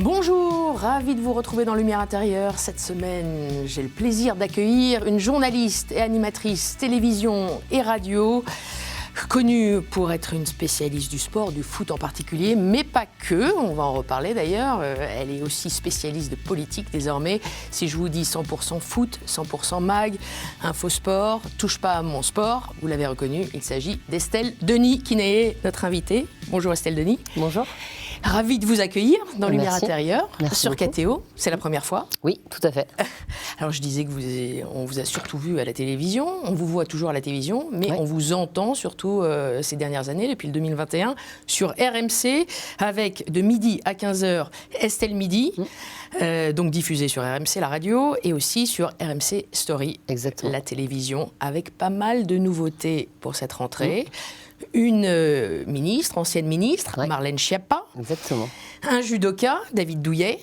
Bonjour, ravi de vous retrouver dans Lumière Intérieure. Cette semaine, j'ai le plaisir d'accueillir une journaliste et animatrice télévision et radio, connue pour être une spécialiste du sport, du foot en particulier, mais pas que, on va en reparler d'ailleurs. Elle est aussi spécialiste de politique désormais. Si je vous dis 100% foot, 100% mag, infosport, touche pas à mon sport, vous l'avez reconnu, il s'agit d'Estelle Denis qui est notre invitée. Bonjour Estelle Denis. Bonjour. Ravie de vous accueillir dans Lumière Merci. Intérieure, Merci sur beaucoup. KTO. C'est la première fois. Oui, tout à fait. Alors je disais on vous a surtout vu à la télévision, on vous voit toujours à la télévision, mais on vous entend surtout ces dernières années, depuis le 2021, sur RMC, avec de midi à 15h Estelle Midi, donc diffusée sur RMC, la radio, et aussi sur RMC Story, Exactement. la télévision, avec pas mal de nouveautés pour cette rentrée. Une ministre, ancienne ministre, Marlène Schiappa. Exactement. Un judoka, David Douillet.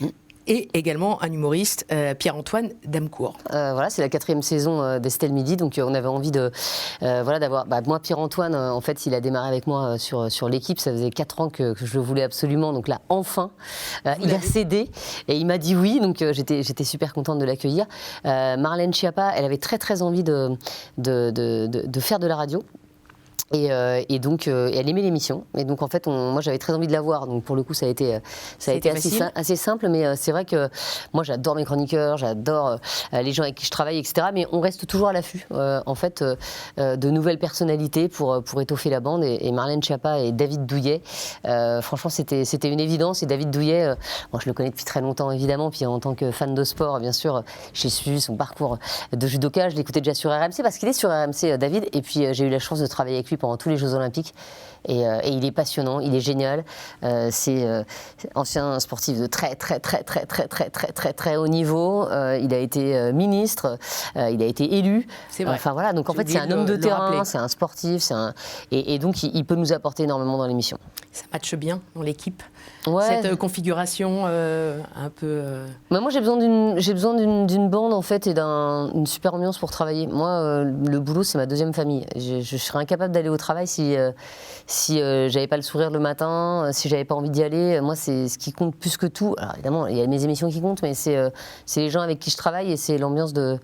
Et également un humoriste, Pierre-Antoine Damecourt. Voilà, c'est la 4e saison d'Estelle Midi, donc on avait envie de d'avoir. Moi, Pierre-Antoine, en fait, il a démarré avec moi sur l'équipe. Ça faisait 4 ans que je le voulais absolument. Donc là, enfin, il a cédé et il m'a dit oui. Donc j'étais super contente de l'accueillir. Marlène Schiappa, elle avait très envie de faire de la radio. Et donc, elle aimait l'émission. Et donc, en fait, moi, j'avais très envie de la voir. Donc, pour le coup, ça a été assez simple. Mais c'est vrai que moi, j'adore mes chroniqueurs, j'adore les gens avec qui je travaille, etc. Mais on reste toujours à l'affût, en fait, de nouvelles personnalités pour étoffer la bande. Et Marlène Schiappa et David Douillet, franchement, c'était une évidence. Et David Douillet, moi, je le connais depuis très longtemps, évidemment. Puis en tant que fan de sport, bien sûr, j'ai suivi son parcours de judoka. Je l'écoutais déjà sur RMC parce qu'il est sur RMC, David. Et puis, j'ai eu la chance de travailler avec lui pendant tous les Jeux Olympiques et il est passionnant, il est génial. C'est ancien sportif de très haut niveau. Il a été ministre, il a été élu. C'est vrai. Enfin voilà, donc en fait c'est un homme de terrain, c'est un sportif, et donc il peut nous apporter énormément dans l'émission. Ça matche bien dans l'équipe. Ouais. Cette configuration un peu. Moi j'ai besoin d'une bande en fait et d'une super ambiance pour travailler. Moi le boulot c'est ma deuxième famille. Je serais incapable d'aller au travail si j'avais pas le sourire le matin, si j'avais pas envie d'y aller. Moi c'est ce qui compte plus que tout. Alors évidemment il y a mes émissions qui comptent, mais c'est les gens avec qui je travaille et c'est l'ambiance de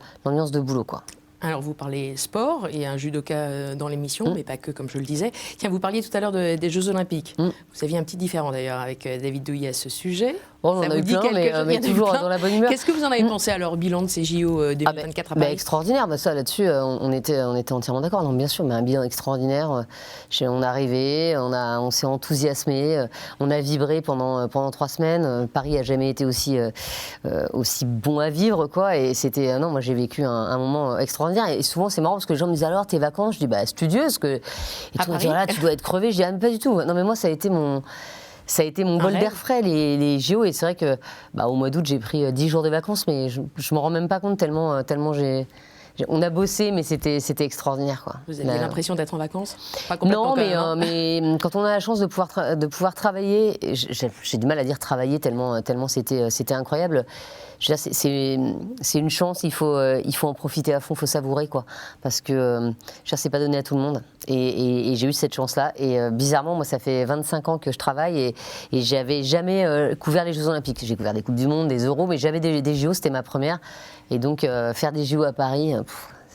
boulot quoi. Alors, vous parlez sport et un judoka dans l'émission, mais pas que, comme je le disais. Tiens, vous parliez tout à l'heure des Jeux Olympiques. Vous aviez un petit différent, d'ailleurs, avec David Douillet à ce sujet. Oh, on a eu plein, mais toujours dans la bonne humeur. Qu'est-ce que vous en avez pensé, alors, bilan de ces JO 2024 à Paris? Extraordinaire, ça, là-dessus, on était entièrement d'accord. Non, bien sûr, mais un bilan extraordinaire. On est arrivé, on s'est enthousiasmé, on a vibré pendant 3 semaines. Paris n'a jamais été aussi bon à vivre, quoi. Et c'était, moi, j'ai vécu un moment extraordinaire. Et souvent, c'est marrant parce que les gens me disent alors, tes vacances? Je dis, studieuse. Et tout le monde dit, voilà, tu dois être crevé. Je dis, pas du tout. Non, mais moi, ça a été mon bol d'air frais, les JO. Et c'est vrai que au mois d'août, j'ai pris 10 jours de vacances, mais je ne m'en rends même pas compte tellement on a bossé, mais c'était extraordinaire, quoi. Vous aviez l'impression d'être en vacances? Pas complètement. Non, mais quand on a la chance de pouvoir travailler, j'ai du mal à dire travailler tellement c'était incroyable. C'est une chance, il faut en profiter à fond, il faut savourer, quoi. Parce que c'est pas donné à tout le monde. Et j'ai eu cette chance-là. Et bizarrement, moi, ça fait 25 ans que je travaille et j'avais jamais couvert les Jeux Olympiques. J'ai couvert des Coupes du Monde, des Euros, mais jamais des JO, c'était ma première. Et donc, faire des JO à Paris,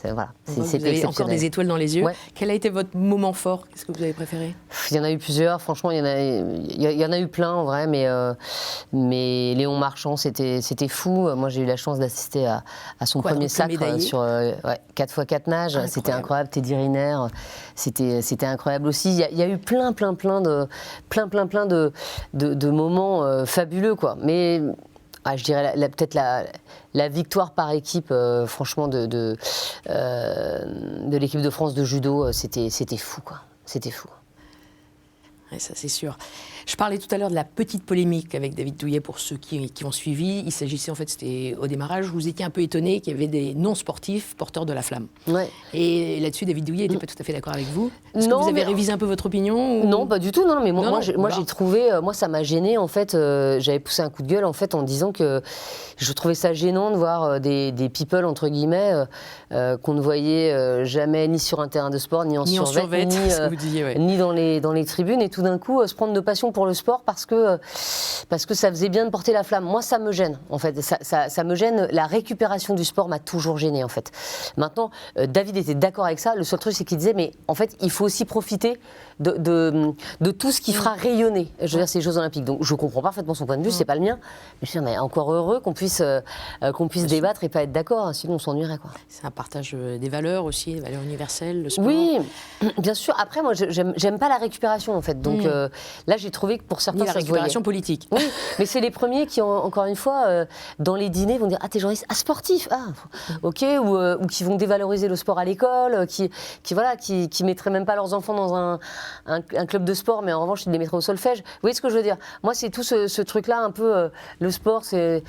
voilà, vous avez encore des étoiles dans les yeux. Ouais. Quel a été votre moment fort? Qu'est-ce que vous avez préféré? Il y en a eu plusieurs, franchement, il y en a eu plein en vrai, mais Léon Marchand, c'était fou. Moi, j'ai eu la chance d'assister à son premier sacre sur 4x4 nages. C'était incroyable. Teddy Riner, c'était incroyable aussi. Il y a eu plein de moments fabuleux, quoi. Mais je dirais peut-être la victoire par équipe, franchement, de l'équipe de France de judo, c'était fou, quoi. C'était fou. Ouais, ça, c'est sûr. Je parlais tout à l'heure de la petite polémique avec David Douillet pour ceux qui ont suivi. Il s'agissait, en fait, c'était au démarrage, vous étiez un peu étonné qu'il y avait des non-sportifs porteurs de la flamme. Ouais. Et là-dessus, David Douillet n'était pas tout à fait d'accord avec vous. Est-ce que vous avez révisé un peu votre opinion ou... Non, pas du tout. Non, mais moi j'ai trouvé, moi ça m'a gêné en fait. J'avais poussé un coup de gueule en fait en disant que je trouvais ça gênant de voir des people entre guillemets qu'on ne voyait jamais ni sur un terrain de sport, ni en survêt, ni dans les tribunes, et tout d'un coup se prendre de passion pour le sport parce que ça faisait bien de porter la flamme. Moi, ça me gêne, en fait. Ça me gêne. La récupération du sport m'a toujours gênée, en fait. Maintenant, David était d'accord avec ça. Le seul truc, c'est qu'il disait, mais en fait, il faut aussi profiter de tout ce qui fera rayonner, je veux dire, ces Jeux Olympiques. Donc, je comprends parfaitement son point de vue, c'est pas le mien. Mais je suis mais encore heureux qu'on puisse débattre et pas être d'accord, hein, sinon on s'ennuierait, quoi. C'est un partage des valeurs aussi, des valeurs universelles, le sport. Oui, bien sûr. Après, moi, j'aime pas la récupération, en fait. Donc là, j'ai trouvé que pour certains, la récupération politique. Oui, mais c'est les premiers qui, encore une fois, dans les dîners, vont dire ah, t'es journaliste, ah, sportif, ah, ok, ou qui vont dévaloriser le sport à l'école, qui mettraient même pas leurs enfants dans un club de sport, mais en revanche, ils les mettraient au solfège. Vous voyez ce que je veux dire? Moi, c'est tout ce truc-là, un peu, le sport, c'est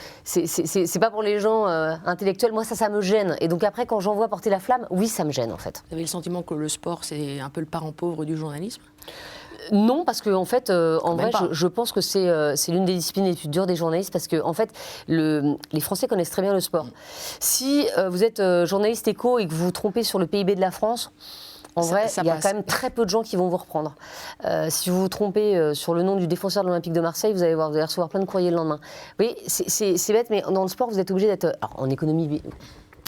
pas pour les gens intellectuels. Moi, ça me gêne. Et donc après, quand j'en vois porter la flamme, oui, ça me gêne, en fait. Vous avez le sentiment que le sport, c'est un peu le parent pauvre du journalisme? Non, parce que en fait, en vrai, je pense que c'est l'une des disciplines les plus dures des journalistes, parce que en fait, les Français connaissent très bien le sport. Si vous êtes journaliste éco et que vous vous trompez sur le PIB de la France, en vrai, il y a quand même très peu de gens qui vont vous reprendre. Si vous vous trompez sur le nom du défenseur de l'Olympique de Marseille, vous allez recevoir plein de courriers le lendemain. Oui, c'est bête, mais dans le sport, vous êtes obligé d'être, alors, en économie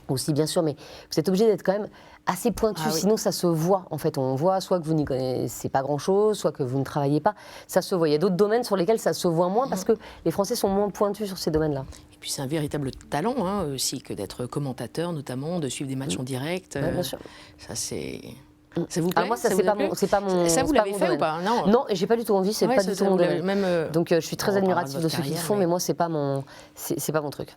aussi bien sûr, mais vous êtes obligé d'être quand même assez pointu, sinon ça se voit. En fait, on voit soit que vous n'y connaissez pas grand-chose, soit que vous ne travaillez pas. Ça se voit. Il y a d'autres domaines sur lesquels ça se voit moins parce que les Français sont moins pointus sur ces domaines-là. Et puis c'est un véritable talent aussi que d'être commentateur, notamment, de suivre des matchs en direct. Bien sûr. Ça, c'est... Ça vous plaît? Moi, ça c'est pas mon. Ça, vous l'avez fait ou pas? Non, et j'ai pas du tout envie. C'est pas du tout mon domaine. Donc, je suis très admirative de ceux qui le font, mais moi, c'est pas mon truc.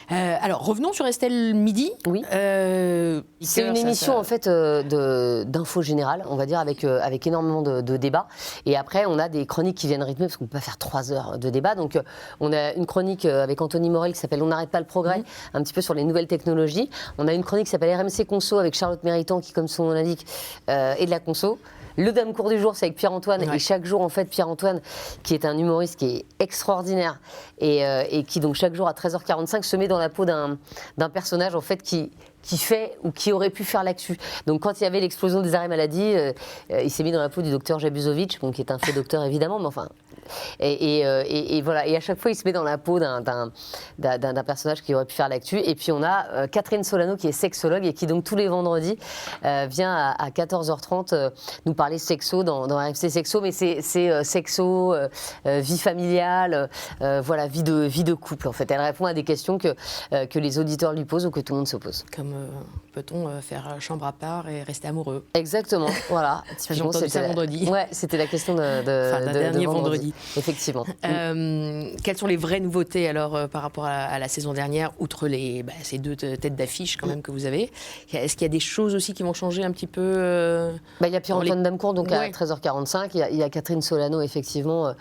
Alors, revenons sur Estelle Midi. Oui. C'est une émission en fait d'info générale, on va dire, avec énormément de débats. Et après, on a des chroniques qui viennent rythmer, parce qu'on ne peut pas faire 3 heures de débat. Donc, on a une chronique avec Anthony Morel qui s'appelle On n'arrête pas le progrès, un petit peu sur les nouvelles technologies. On a une chronique qui s'appelle RMC Conso avec Charlotte Méritant, qui, comme son nom l'indique, est de la conso. Le Dame Court du jour, c'est avec Pierre-Antoine. Et chaque jour, en fait, Pierre-Antoine, qui est un humoriste qui est extraordinaire et qui, donc, chaque jour à 13h45, se met dans la peau d'un personnage, en fait, qui fait ou qui aurait pu faire l'actu. Donc, quand il y avait l'explosion des arrêts maladie, il s'est mis dans la peau du docteur Jabuzovic, bon, qui est un faux docteur, évidemment, mais enfin... Et voilà. Et à chaque fois, il se met dans la peau d'un personnage qui aurait pu faire l'actu. Et puis, on a Catherine Solano, qui est sexologue et qui, donc, tous les vendredis, vient à 14h30 nous parler sexo dans RMC Sexo. Mais c'est sexo, vie familiale, voilà, vie de couple, en fait. Elle répond à des questions que les auditeurs lui posent ou que tout le monde se pose. Comme peut-on faire chambre à part et rester amoureux? Exactement, voilà. J'ai entendu ça vendredi. Ouais, c'était la question d'un dernier vendredi. Effectivement. Quelles sont les vraies nouveautés alors par rapport à la saison dernière, outre ces 2 têtes d'affiche quand même que vous avez? Est-ce qu'il y a des choses aussi qui vont changer un petit peu il y a Pierre-Antoine Damecourt donc à 13h45, il y a Catherine Solano effectivement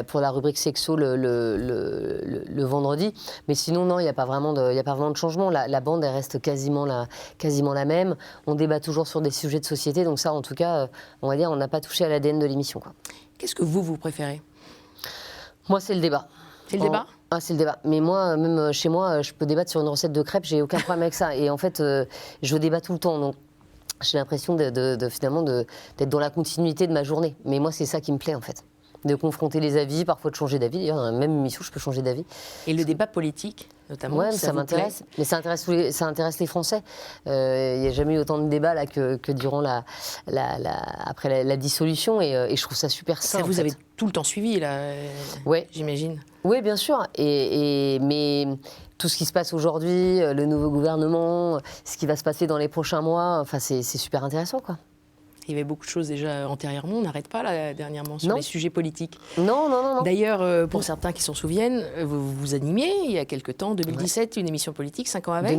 pour la rubrique sexo le vendredi, mais sinon non, il n'y a pas vraiment de changement. La bande elle reste quasiment la même. On débat toujours sur des sujets de société, donc ça en tout cas on va dire on n'a pas touché à l'ADN de l'émission, quoi. Qu'est-ce que vous préférez? Moi, c'est le débat. C'est le débat? Ah, c'est le débat. Mais moi, même chez moi, je peux débattre sur une recette de crêpes, j'ai aucun problème avec ça. Et en fait, je débat tout le temps. Donc, j'ai l'impression finalement d'être dans la continuité de ma journée. Mais moi, c'est ça qui me plaît, en fait. De confronter les avis, parfois de changer d'avis. D'ailleurs, dans la même émission, je peux changer d'avis. Et le débat politique, notamment? Oui, ça m'intéresse. Mais ça intéresse les Français. Il n'y a jamais eu autant de débats là, que durant après la dissolution. Et je trouve ça super sain. Ça, vous avez tout le temps suivi, là, j'imagine. Oui, bien sûr. Mais tout ce qui se passe aujourd'hui, le nouveau gouvernement, ce qui va se passer dans les prochains mois, enfin, c'est super intéressant, quoi. Il y avait beaucoup de choses déjà antérieurement, on n'arrête pas là, dernièrement sur les sujets politiques. Non. D'ailleurs, pour certains qui s'en souviennent, vous animiez il y a quelque temps, 2017, une émission politique, 5 ans avec.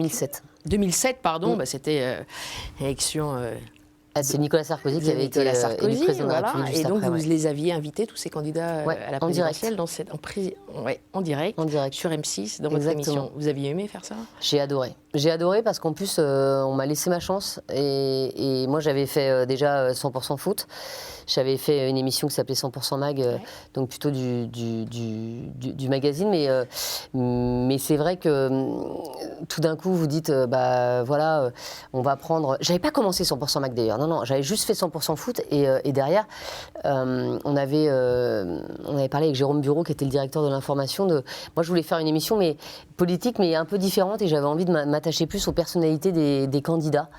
2007, pardon, c'était l'élection... c'est Nicolas Sarkozy qui avait été élu président de la République juste et donc après, vous les aviez invités, tous ces candidats à la présidentielle, en direct sur M6, dans votre émission. Vous aviez aimé faire ça? J'ai adoré. J'ai adoré parce qu'en plus, on m'a laissé ma chance. Et moi, j'avais fait déjà 100% foot. J'avais fait une émission qui s'appelait 100% Mag, donc plutôt du magazine. Mais c'est vrai que tout d'un coup, vous dites, voilà, on va prendre... J'avais pas commencé 100% Mag d'ailleurs. Non, j'avais juste fait 100% foot. Et derrière, on avait parlé avec Jérôme Bureau, qui était le directeur de l'information. Moi, je voulais faire une émission mais politique, mais un peu différente. Et j'avais envie de m'attacher plus aux personnalités des candidats.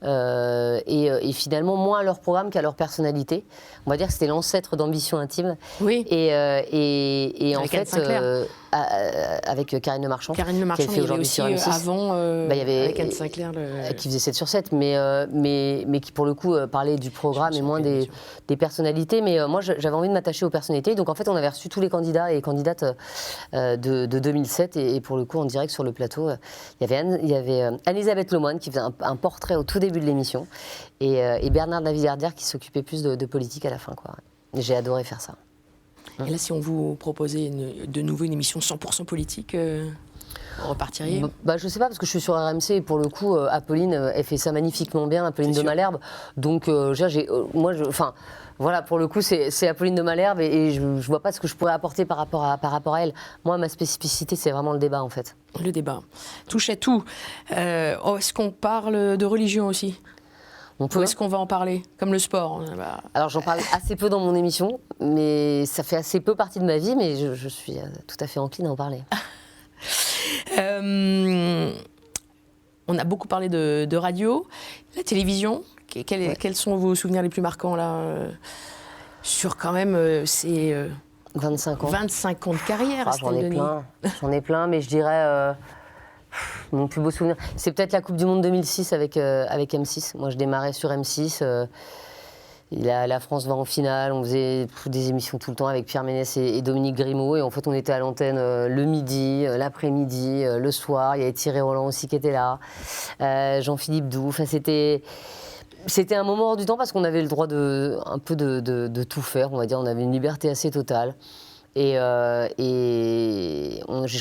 Et finalement, moins à leur programme qu'à leur personnalité. On va dire que c'était l'ancêtre d'Ambition Intime. Oui. Et en fait, avec Karine Le Marchand. Karine Le Marchand, qui fait aujourd'hui sur M6. Avant, il y avait, avec Anne Sinclair. Qui faisait 7 sur 7, mais qui pour le coup parlait du programme et moins des personnalités. Mais moi, j'avais envie de m'attacher aux personnalités. Donc en fait, on avait reçu tous les candidats et candidates de 2007. Et pour le coup, en direct sur le plateau, il y avait Anne-Elisabeth Lemoine qui faisait un portrait au tout début de l'émission. Et Bernard Lavillardière qui s'occupait plus de politique à la fin, quoi. J'ai adoré faire ça. Et là, si on vous proposait de nouveau une émission 100% politique, vous repartiriez ? Je sais pas, parce que je suis sur RMC et pour le coup, Apolline, elle fait ça magnifiquement bien, Apolline de Malherbe. Donc, voilà, pour le coup, c'est Apolline de Malherbe et je vois pas ce que je pourrais apporter par rapport à elle. Moi, ma spécificité, c'est vraiment le débat, en fait. Le débat. Touche à tout. Est-ce qu'on parle de religion aussi ? Ou est-ce qu'on va en parler, comme le sport ? Alors j'en parle assez peu dans mon émission, mais ça fait assez peu partie de ma vie, mais je suis tout à fait encline à en parler. On a beaucoup parlé de radio, la télévision. Quels sont vos souvenirs les plus marquants là, sur quand même ces 25 ans. 25 ans de carrière, J'en ai plein, mais je dirais... Mon plus beau souvenir, c'est peut-être la Coupe du Monde 2006 avec M6. Moi, je démarrais sur M6. La France va en finale. On faisait des émissions tout le temps avec Pierre Ménès et Dominique Grimaud. Et en fait, on était à l'antenne le midi, l'après-midi, le soir. Il y avait Thierry Roland aussi qui était là. Jean-Philippe Doux. Enfin, c'était un moment hors du temps parce qu'on avait le droit de tout faire. On va dire, on avait une liberté assez totale. Et je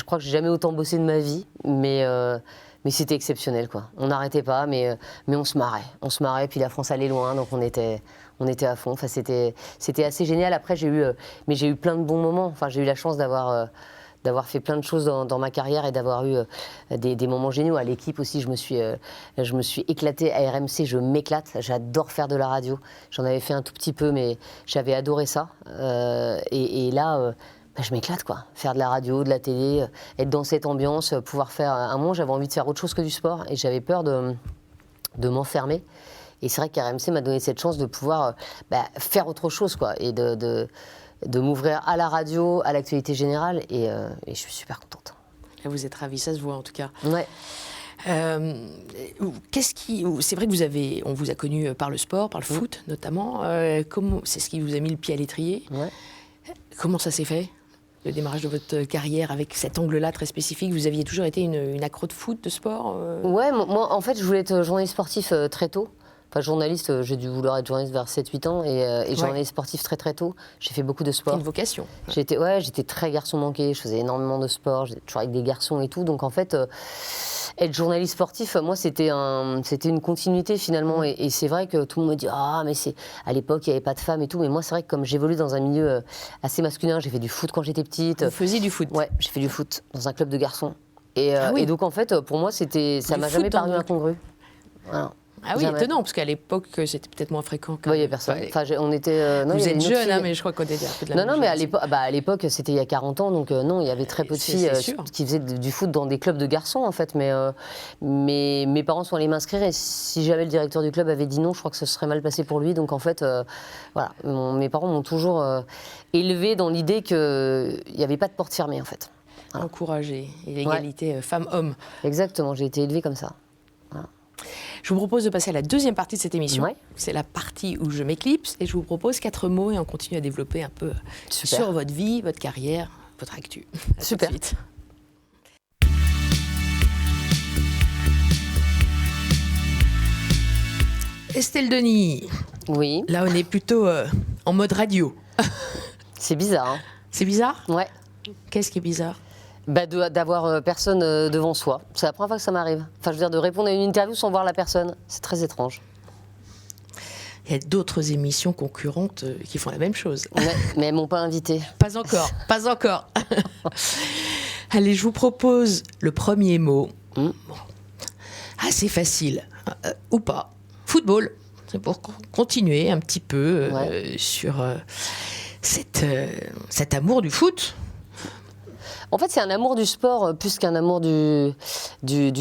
crois que j'ai jamais autant bossé de ma vie, mais c'était exceptionnel, quoi. On n'arrêtait pas, mais on se marrait. Puis la France allait loin, donc on était à fond. Enfin, c'était assez génial. Après, j'ai eu plein de bons moments. Enfin, j'ai eu la chance d'avoir fait plein de choses dans ma carrière et d'avoir eu des moments géniaux. À l'équipe aussi, je me suis éclatée à RMC, je m'éclate. J'adore faire de la radio. J'en avais fait un tout petit peu, mais j'avais adoré ça. Et là, je m'éclate, quoi. Faire de la radio, de la télé, être dans cette ambiance, pouvoir faire... À un moment, j'avais envie de faire autre chose que du sport et j'avais peur de m'enfermer. Et c'est vrai qu'RMC m'a donné cette chance de pouvoir faire autre chose, quoi, et de m'ouvrir à la radio, à l'actualité générale, et je suis super contente. Vous êtes ravie, ça se voit en tout cas. Ouais. C'est vrai que on vous a connu par le sport, par le foot notamment. C'est ce qui vous a mis le pied à l'étrier. Ouais. Comment ça s'est fait, le démarrage de votre carrière avec cet angle-là très spécifique? Vous aviez toujours été une accro de foot, de sport Ouais, moi en fait je voulais être journaliste sportif très tôt. Enfin, journaliste, j'ai dû vouloir être journaliste vers 7-8 ans et journaliste sportif très très tôt. J'ai fait beaucoup de sport. C'est une vocation. J'étais très garçon manqué, je faisais énormément de sport, j'étais toujours avec des garçons et tout. Donc en fait, être journaliste sportif, moi c'était une continuité finalement. Et c'est vrai que tout le monde me dit « Ah, mais à l'époque il n'y avait pas de femmes et tout ». Mais moi c'est vrai que comme j'évolue dans un milieu assez masculin, j'ai fait du foot quand j'étais petite. Vous faisiez du foot? Ouais, j'ai fait du foot dans un club de garçons. Et donc en fait, pour moi, ça m'a jamais paru incongru. Voilà. Ah oui, étonnant, parce qu'à l'époque, c'était peut-être moins fréquent. Il n'y avait personne. Enfin, on était, vous êtes jeune, mais je crois qu'on était un peu de la même Non, mais à l'époque, c'était il y a 40 ans, donc non, il y avait très peu de filles qui faisaient du foot dans des clubs de garçons, en fait. Mais mes parents sont allés m'inscrire, et si jamais le directeur du club avait dit non, je crois que ce serait mal passé pour lui. Donc en fait, voilà, mes parents m'ont toujours élevé dans l'idée qu'il n'y avait pas de porte fermée, en fait. Voilà. Encourager, et l'égalité femmes-hommes. Exactement, j'ai été élevée comme ça. Voilà. Je vous propose de passer à la deuxième partie de cette émission. Ouais. C'est la partie où je m'éclipse et je vous propose 4 mots et on continue à développer un peu sur votre vie, votre carrière, votre actu. Super. Tout de suite. Estelle Denis. Oui. Là, on est plutôt en mode radio. C'est bizarre, hein? C'est bizarre? Ouais. Qu'est-ce qui est bizarre? D'avoir personne devant soi. C'est la première fois que ça m'arrive. Enfin, je veux dire, de répondre à une interview sans voir la personne. C'est très étrange. Il y a d'autres émissions concurrentes qui font la même chose. Mais elles m'ont pas invité. Pas encore, pas encore. Allez, je vous propose le premier mot. Bon. Assez facile, ou pas. Football. C'est pour continuer un petit peu sur cet amour du foot. En fait, c'est un amour du sport plus qu'un amour du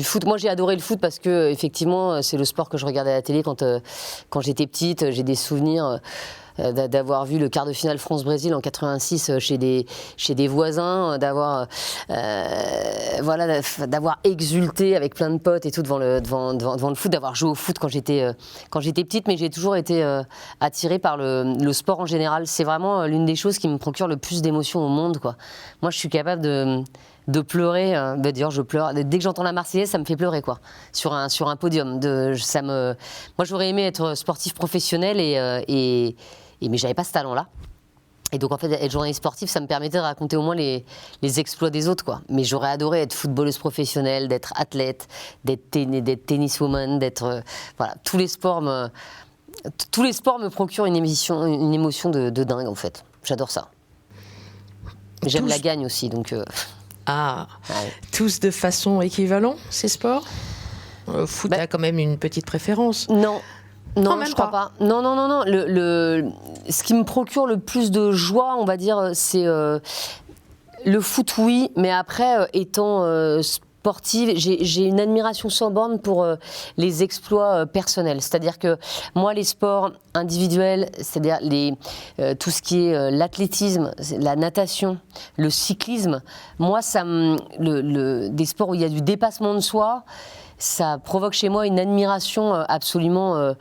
foot. Moi, j'ai adoré le foot parce que, effectivement, c'est le sport que je regardais à la télé quand j'étais petite. J'ai des souvenirs d'avoir vu le quart de finale France-Brésil en 86 chez des voisins, d'avoir exulté avec plein de potes et tout devant le foot, d'avoir joué au foot quand j'étais petite. Mais j'ai toujours été attirée par le sport en général. C'est vraiment l'une des choses qui me procure le plus d'émotions au monde, quoi. Moi, je suis capable de pleurer, d'ailleurs je pleure. Dès que j'entends la Marseillaise, ça me fait pleurer, quoi. Sur un podium. Moi, j'aurais aimé être sportif professionnel mais j'avais pas ce talent-là. Et donc en fait, être journaliste sportif, ça me permettait de raconter au moins les exploits des autres, quoi. Mais j'aurais adoré être footballeuse professionnelle, d'être athlète, d'être tenniswoman, voilà, tous les sports me procurent une émotion de dingue, en fait. J'adore ça. J'aime la gagne aussi, donc. Tous de façon équivalente, ces sports. Le foot a quand même une petite préférence. Non, je crois pas. Non. Ce qui me procure le plus de joie, on va dire, c'est le foot, oui. Mais après, étant sportive, j'ai une admiration sans borne pour les exploits personnels. C'est-à-dire que moi, les sports individuels, c'est-à-dire tout ce qui est l'athlétisme, la natation, le cyclisme, moi, des sports où il y a du dépassement de soi, ça provoque chez moi une admiration absolument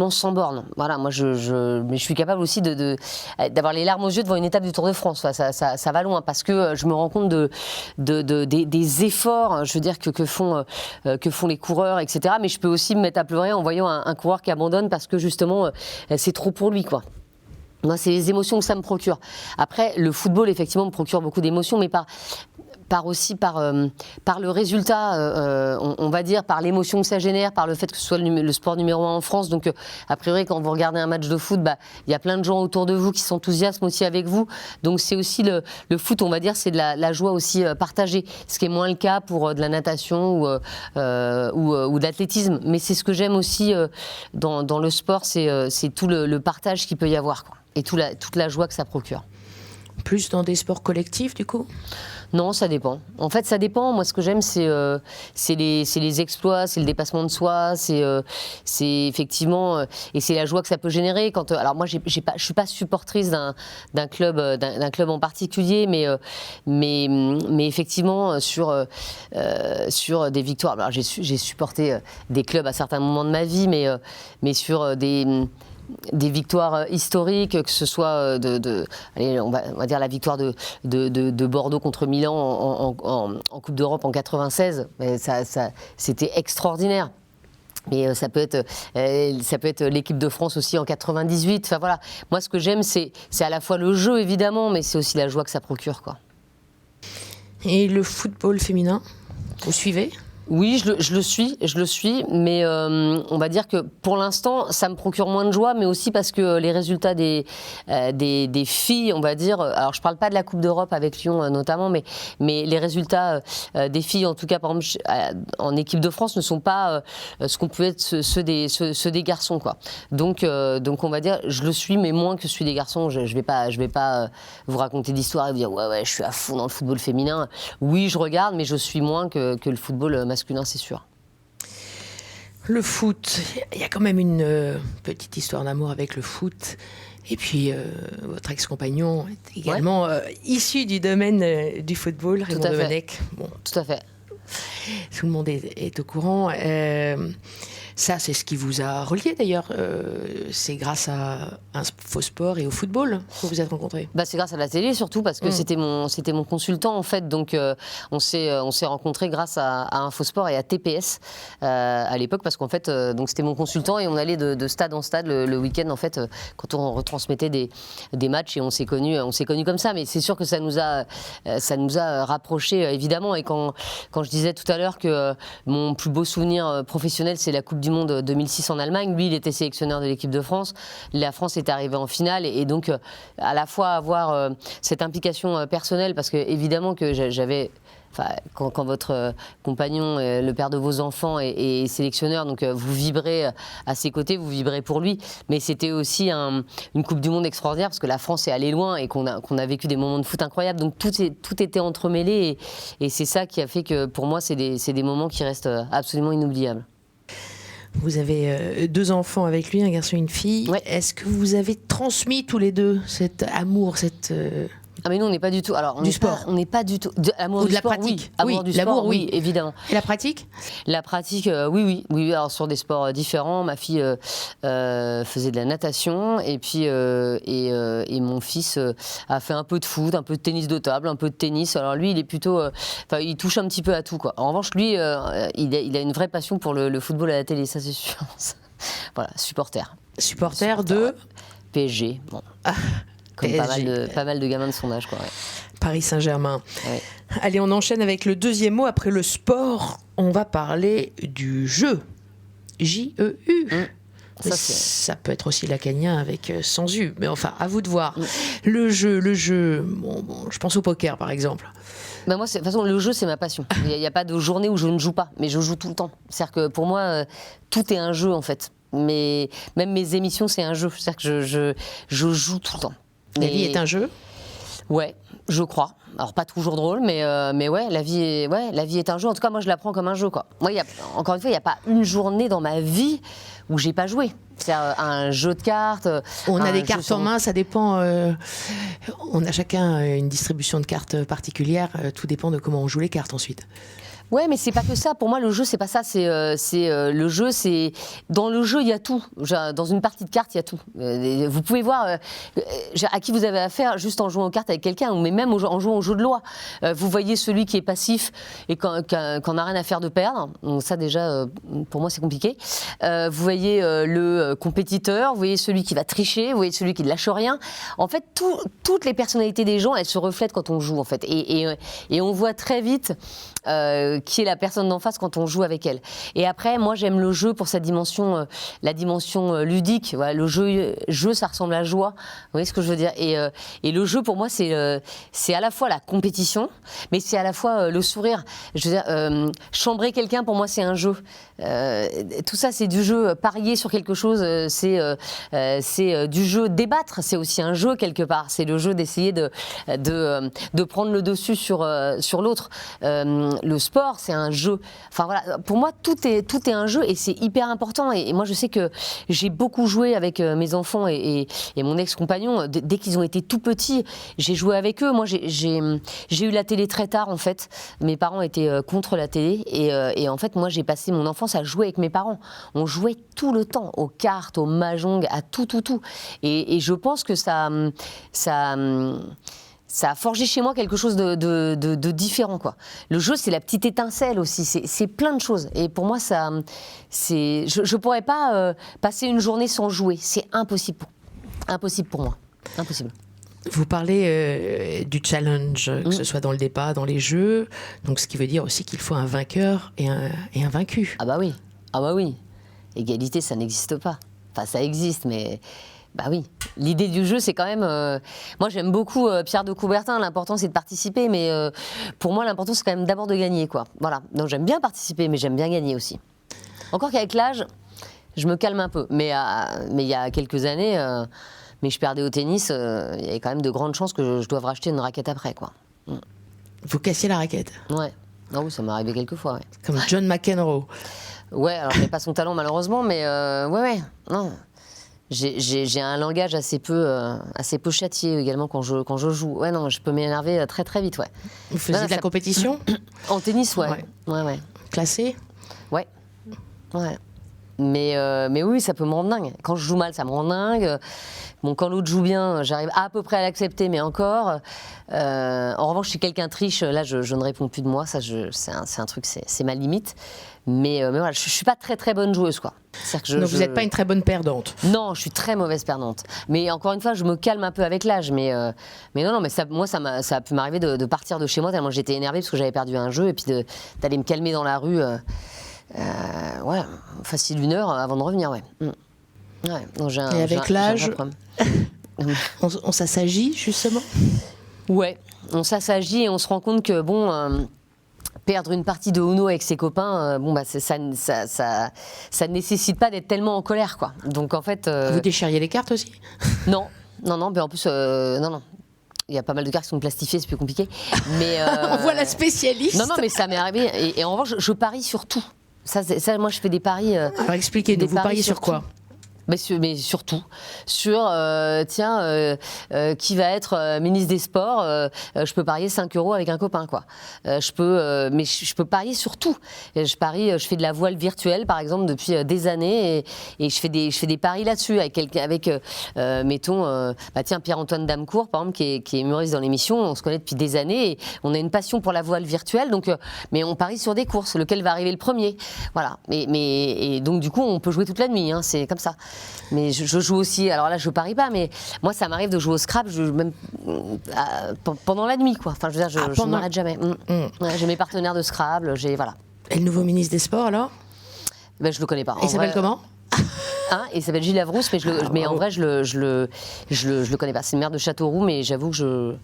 sans borne. Voilà, moi mais je suis capable aussi d'avoir les larmes aux yeux devant une étape du Tour de France. Ça va loin parce que je me rends compte des efforts, je veux dire, que font les coureurs, etc. Mais je peux aussi me mettre à pleurer en voyant un coureur qui abandonne parce que justement c'est trop pour lui, quoi. Moi, c'est les émotions que ça me procure. Après, le football, effectivement, me procure beaucoup d'émotions, mais par le résultat, on va dire, par l'émotion que ça génère, par le fait que ce soit le sport numéro 1 en France. Donc, a priori, quand vous regardez un match de foot, il y a plein de gens autour de vous qui s'enthousiasment aussi avec vous. Donc, c'est aussi le foot, on va dire, c'est de la joie aussi partagée. Ce qui est moins le cas pour de la natation ou de l'athlétisme. Mais c'est ce que j'aime aussi dans le sport, c'est tout le partage qu'il peut y avoir, quoi. Et toute la joie que ça procure. Plus dans des sports collectifs, du coup ? Non, ça dépend. En fait, ça dépend. Moi, ce que j'aime, c'est les exploits, c'est le dépassement de soi, c'est effectivement, et c'est la joie que ça peut générer. Alors moi, je suis pas supportrice d'un club en particulier, mais effectivement sur des victoires. Alors j'ai supporté des clubs à certains moments de ma vie, mais sur des victoires historiques, que ce soit allez, on va dire la victoire de Bordeaux contre Milan en Coupe d'Europe en 96, c'était extraordinaire. Et ça peut être l'équipe de France aussi en 98. Enfin voilà, moi ce que j'aime c'est à la fois le jeu évidemment, mais c'est aussi la joie que ça procure, quoi. Et le football féminin, vous suivez ? Oui, je le suis, mais on va dire que pour l'instant, ça me procure moins de joie, mais aussi parce que les résultats des filles, on va dire, alors je parle pas de la Coupe d'Europe avec Lyon notamment, mais les résultats des filles, en tout cas par exemple en équipe de France, ne sont pas ce qu'on peut être ceux des garçons, quoi. Donc on va dire, je le suis, mais moins que celui des garçons. Je vais pas vous raconter d'histoire et vous dire ouais, je suis à fond dans le football féminin. Oui, je regarde, mais je suis moins que le football masculin, c'est sûr. Le foot, il y a quand même une petite histoire d'amour avec le foot. Et puis, votre ex-compagnon est également issu du domaine du football, Raymond Domenech. Bon, tout à fait. Tout le monde est au courant. Ça, c'est ce qui vous a relié d'ailleurs. C'est grâce à un faux sport et au football que vous êtes rencontrés. C'est grâce à la télé surtout parce que c'était mon consultant en fait. Donc on s'est rencontrés grâce à un faux sport et à TPS à l'époque parce qu'en fait donc c'était mon consultant et on allait de stade en stade le week-end en fait quand on retransmettait des matchs et on s'est connus comme ça. Mais c'est sûr que ça nous a rapprochés évidemment. Et quand je disais tout à l'heure que mon plus beau souvenir professionnel c'est la Coupe du Monde 2006 en Allemagne. Lui, il était sélectionneur de l'équipe de France. La France est arrivée en finale et donc à la fois avoir cette implication personnelle parce que évidemment que j'avais... Quand votre compagnon, le père de vos enfants, est sélectionneur, donc vous vibrez à ses côtés, vous vibrez pour lui. Mais c'était aussi une Coupe du Monde extraordinaire parce que la France est allée loin et qu'on a vécu des moments de foot incroyables. Donc tout était entremêlé et c'est ça qui a fait que pour moi, c'est des moments qui restent absolument inoubliables. Vous avez 2 enfants avec lui, un garçon et une fille. Ouais. Est-ce que vous avez transmis tous les deux cet amour, cette... Ah mais nous on n'est pas du tout. Alors du sport. On n'est pas du tout. Amour ou du de la sport, pratique. Oui. Amour du sport, oui, évidemment. Et la pratique? La pratique, oui. Alors sur des sports différents, ma fille faisait de la natation et puis et mon fils a fait un peu de foot, un peu de tennis de table, un peu de tennis. Alors lui, il est plutôt, il touche un petit peu à tout quoi. En revanche, lui, il a une vraie passion pour le football à la télé, ça c'est sûr. Voilà, supporter. Supporter de PSG. Bon. Comme pas mal de gamins de son âge, quoi. Ouais. Paris Saint-Germain. Ouais. Allez, on enchaîne avec le deuxième mot. Après le sport, on va parler du jeu. J-E-U. Ça peut être aussi lacanien avec sans U. Mais enfin, à vous de voir. Le jeu. Bon, je pense au poker, par exemple. Moi, de toute façon, le jeu, c'est ma passion. Il n'y a pas de journée où je ne joue pas, mais je joue tout le temps. C'est-à-dire que pour moi, tout est un jeu, en fait. Mais même mes émissions, c'est un jeu. C'est-à-dire que je joue tout le temps. La vie est un jeu ? Ouais, je crois. Alors pas toujours drôle, mais ouais, la vie est un jeu. En tout cas, moi, je la prends comme un jeu, quoi. Moi, encore une fois, il n'y a pas une journée dans ma vie où j'ai pas joué. C'est un jeu de cartes. On a des cartes en main, ça dépend. On a chacun une distribution de cartes particulière. Tout dépend de comment on joue les cartes ensuite. Ouais, mais c'est pas que ça. Pour moi, le jeu, c'est pas ça. Le jeu, c'est dans le jeu, il y a tout. Dans une partie de cartes, il y a tout. Vous pouvez voir à qui vous avez affaire juste en jouant aux cartes avec quelqu'un, mais même en jouant au jeu de loi. Vous voyez celui qui est passif et qu'on n'a rien à faire de perdre. Donc ça, déjà, pour moi, c'est compliqué. Vous voyez le compétiteur, vous voyez celui qui va tricher, vous voyez celui qui ne lâche rien. En fait, toutes les personnalités des gens, elles se reflètent quand on joue, en fait. Et on voit très vite qui est la personne d'en face quand on joue avec elle. Et après, moi, j'aime le jeu pour sa dimension, la dimension ludique. Voilà, le jeu, ça ressemble à la joie. Vous voyez ce que je veux dire ? Et le jeu, pour moi, c'est à la fois la compétition, mais c'est à la fois le sourire. Je veux dire, chambrer quelqu'un, pour moi, c'est un jeu. Tout ça, c'est du jeu. Parier sur quelque chose, c'est du jeu. Débattre, c'est aussi un jeu quelque part. C'est le jeu d'essayer de prendre le dessus sur l'autre. Le sport, c'est un jeu. Enfin voilà, pour moi, tout est un jeu et c'est hyper important. Et moi, je sais que j'ai beaucoup joué avec mes enfants et mon ex-compagnon. Dès qu'ils ont été tout petits, j'ai joué avec eux. Moi, j'ai eu la télé très tard, en fait. Mes parents étaient contre la télé. Et en fait, moi, j'ai passé mon enfance à jouer avec mes parents. On jouait tout le temps, aux cartes, aux mahjong, à tout. Et je pense que ça a forgé chez moi quelque chose de différent, quoi. Le jeu, c'est la petite étincelle aussi. C'est plein de choses. Et pour moi, je pourrais pas passer une journée sans jouer. C'est impossible. Impossible pour moi. Impossible. Vous parlez du challenge, que ce soit dans le débat, dans les jeux. Donc, ce qui veut dire aussi qu'il faut un vainqueur et un vaincu. Ah bah oui. Égalité, ça n'existe pas. Enfin, ça existe, mais... Bah oui, l'idée du jeu, c'est quand même... Moi, j'aime beaucoup Pierre de Coubertin, l'important, c'est de participer, mais pour moi, l'important, c'est quand même d'abord de gagner, quoi. Voilà, donc j'aime bien participer, mais j'aime bien gagner aussi. Encore qu'avec l'âge, je me calme un peu. Mais il y a quelques années, mais je perdais au tennis, il y avait quand même de grandes chances que je doive racheter une raquette après, quoi. Vous cassiez la raquette ? Ouais. Ah oui, ça m'est arrivé quelques fois, ouais. Comme John McEnroe. Ouais, alors je n'ai pas son talent, malheureusement, mais ouais, non... J'ai un langage assez peu châtié également quand je joue. Ouais, non, je peux m'énerver très très vite, ouais. Vous faisiez de la compétition ? En tennis, ouais. Ouais. Classé ? Ouais. Mais oui, ça peut me rendre dingue. Quand je joue mal, ça me rend dingue. Bon, quand l'autre joue bien, j'arrive à peu près à l'accepter, mais encore. En revanche, si quelqu'un triche, là, je ne réponds plus de moi. Ça, c'est un truc, c'est ma limite. Mais voilà, je ne suis pas très très bonne joueuse, quoi. Donc vous n'êtes pas une très bonne perdante? Non, je suis très mauvaise perdante. Mais encore une fois, je me calme un peu avec l'âge. Mais non, mais ça a pu m'arriver de partir de chez moi tellement j'étais énervée parce que j'avais perdu un jeu et puis d'aller me calmer dans la rue. Ouais, facile 1 heure avant de revenir, ouais. Ouais, donc et avec l'âge, on s'assagit justement? Ouais, on s'assagit et on se rend compte que perdre une partie de Uno avec ses copains, ça ne nécessite pas d'être tellement en colère, quoi. Donc en fait. Vous déchiriez les cartes aussi? Non, mais en plus, non. Il y a pas mal de cartes qui sont plastifiées, c'est plus compliqué. Mais on voit la spécialiste. Non, mais ça m'est arrivé. Et en revanche, je parie sur tout. Ça, moi, je fais des paris. Alors expliquez-nous, vous pariez sur quoi? Mais surtout sur, qui va être ministre des Sports, je peux parier 5 € avec un copain, quoi. Mais je peux parier sur tout. Je fais de la voile virtuelle, par exemple, depuis des années, et je fais des paris là-dessus, mettons, Pierre-Antoine Damecourt, par exemple, qui est humoriste dans l'émission, on se connaît depuis des années, et on a une passion pour la voile virtuelle, donc, mais on parie sur des courses, lequel va arriver le premier. Voilà. Et donc, du coup, on peut jouer toute la nuit, hein, c'est comme ça. Mais je joue aussi, alors là je parie pas, mais moi ça m'arrive de jouer au Scrabble même pendant la nuit, quoi. Enfin je veux dire, je ne m'arrête jamais. Ouais, j'ai mes partenaires de Scrabble, voilà. Et le nouveau ministre des Sports alors? Je le connais pas. Il s'appelle comment? Il s'appelle Gilles Lavrousse, mais en vrai je le connais pas. C'est le maire de Châteauroux, mais j'avoue que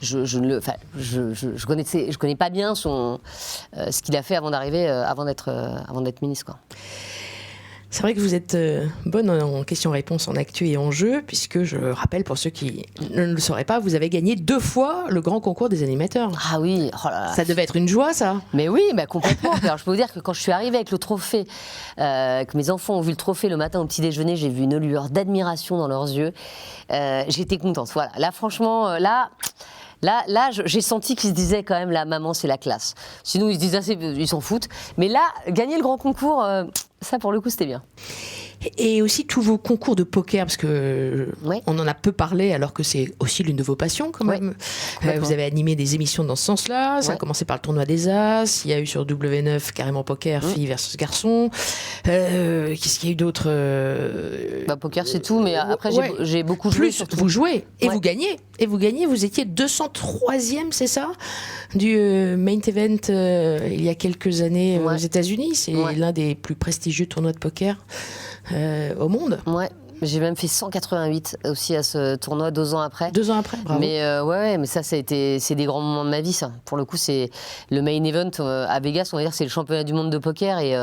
je connais pas bien ce qu'il a fait avant d'arriver, avant d'être ministre, quoi. C'est vrai que vous êtes bonne en questions-réponses, en actu et en jeu, puisque je rappelle, pour ceux qui ne le sauraient pas, vous avez gagné 2 fois le grand concours des animateurs. Ah oui, oh là là. Ça devait être une joie, ça. Mais oui, complètement. Alors je peux vous dire que quand je suis arrivée avec le trophée, que mes enfants ont vu le trophée le matin au petit déjeuner, j'ai vu une lueur d'admiration dans leurs yeux. J'étais contente. Voilà. Là, franchement, Là, j'ai senti qu'ils se disaient quand même, la maman, c'est la classe. Sinon, ils se disaient, ils s'en foutent. Mais là, gagner le grand concours, ça, pour le coup, c'était bien. Et aussi tous vos concours de poker, parce que on en a peu parlé, alors que c'est aussi l'une de vos passions, quand même. Vous avez animé des émissions dans ce sens-là. Ça a commencé par le tournoi des As. Il y a eu sur W9 carrément poker, filles versus garçons. Qu'est-ce qu'il y a eu d'autre? Poker, c'est tout, mais après, j'ai beaucoup joué. Plus, vous jouez et vous gagnez. Et vous gagnez, vous étiez 203e, c'est ça, du main event il y a quelques années aux États-Unis. C'est l'un des plus prestigieux tournois de poker au monde. Ouais. J'ai même fait 188 aussi à ce tournoi 2 ans après. 2 ans après, bravo. Mais ça c'est des grands moments de ma vie, ça. Pour le coup, c'est le main event à Vegas, on va dire, c'est le championnat du monde de poker, et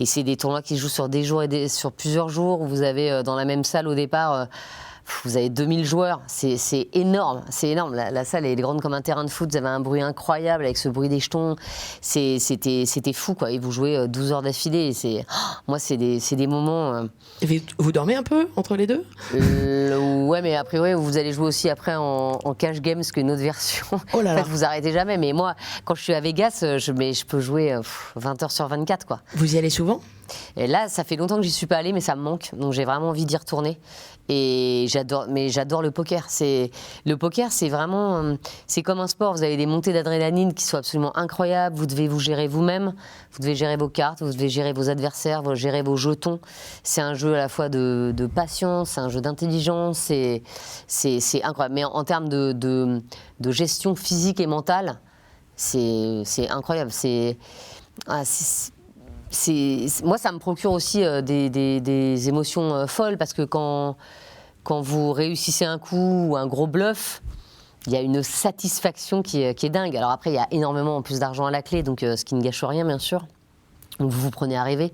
c'est des tournois qui se jouent sur des jours et sur plusieurs jours. Vous avez dans la même salle au départ. Vous avez 2000 joueurs, c'est énorme, c'est énorme. La salle est grande comme un terrain de foot, vous avez un bruit incroyable avec ce bruit des jetons, c'était fou, quoi. Et vous jouez 12 heures d'affilée, moi c'est des moments... Et vous dormez un peu entre les deux? Ouais, mais après, vous allez jouer aussi après en cash games, ce qui est une autre version. Oh là là. En fait, vous arrêtez jamais, mais moi, quand je suis à Vegas, je peux jouer 20 heures sur 24, quoi. Vous y allez souvent? Et là, ça fait longtemps que j'y suis pas allée, mais ça me manque, donc j'ai vraiment envie d'y retourner. Et j'adore le poker. Le poker, c'est vraiment, c'est comme un sport. Vous avez des montées d'adrénaline qui sont absolument incroyables. Vous devez vous gérer vous-même. Vous devez gérer vos cartes. Vous devez gérer vos adversaires. Vous devez gérer vos jetons. C'est un jeu à la fois de patience, c'est un jeu d'intelligence. C'est incroyable. Mais en termes de gestion physique et mentale, c'est incroyable. Moi, ça me procure aussi des émotions folles, parce que quand vous réussissez un coup ou un gros bluff, il y a une satisfaction qui est dingue. Alors après, il y a énormément en plus d'argent à la clé, donc ce qui ne gâche rien, bien sûr. Donc vous prenez à rêver.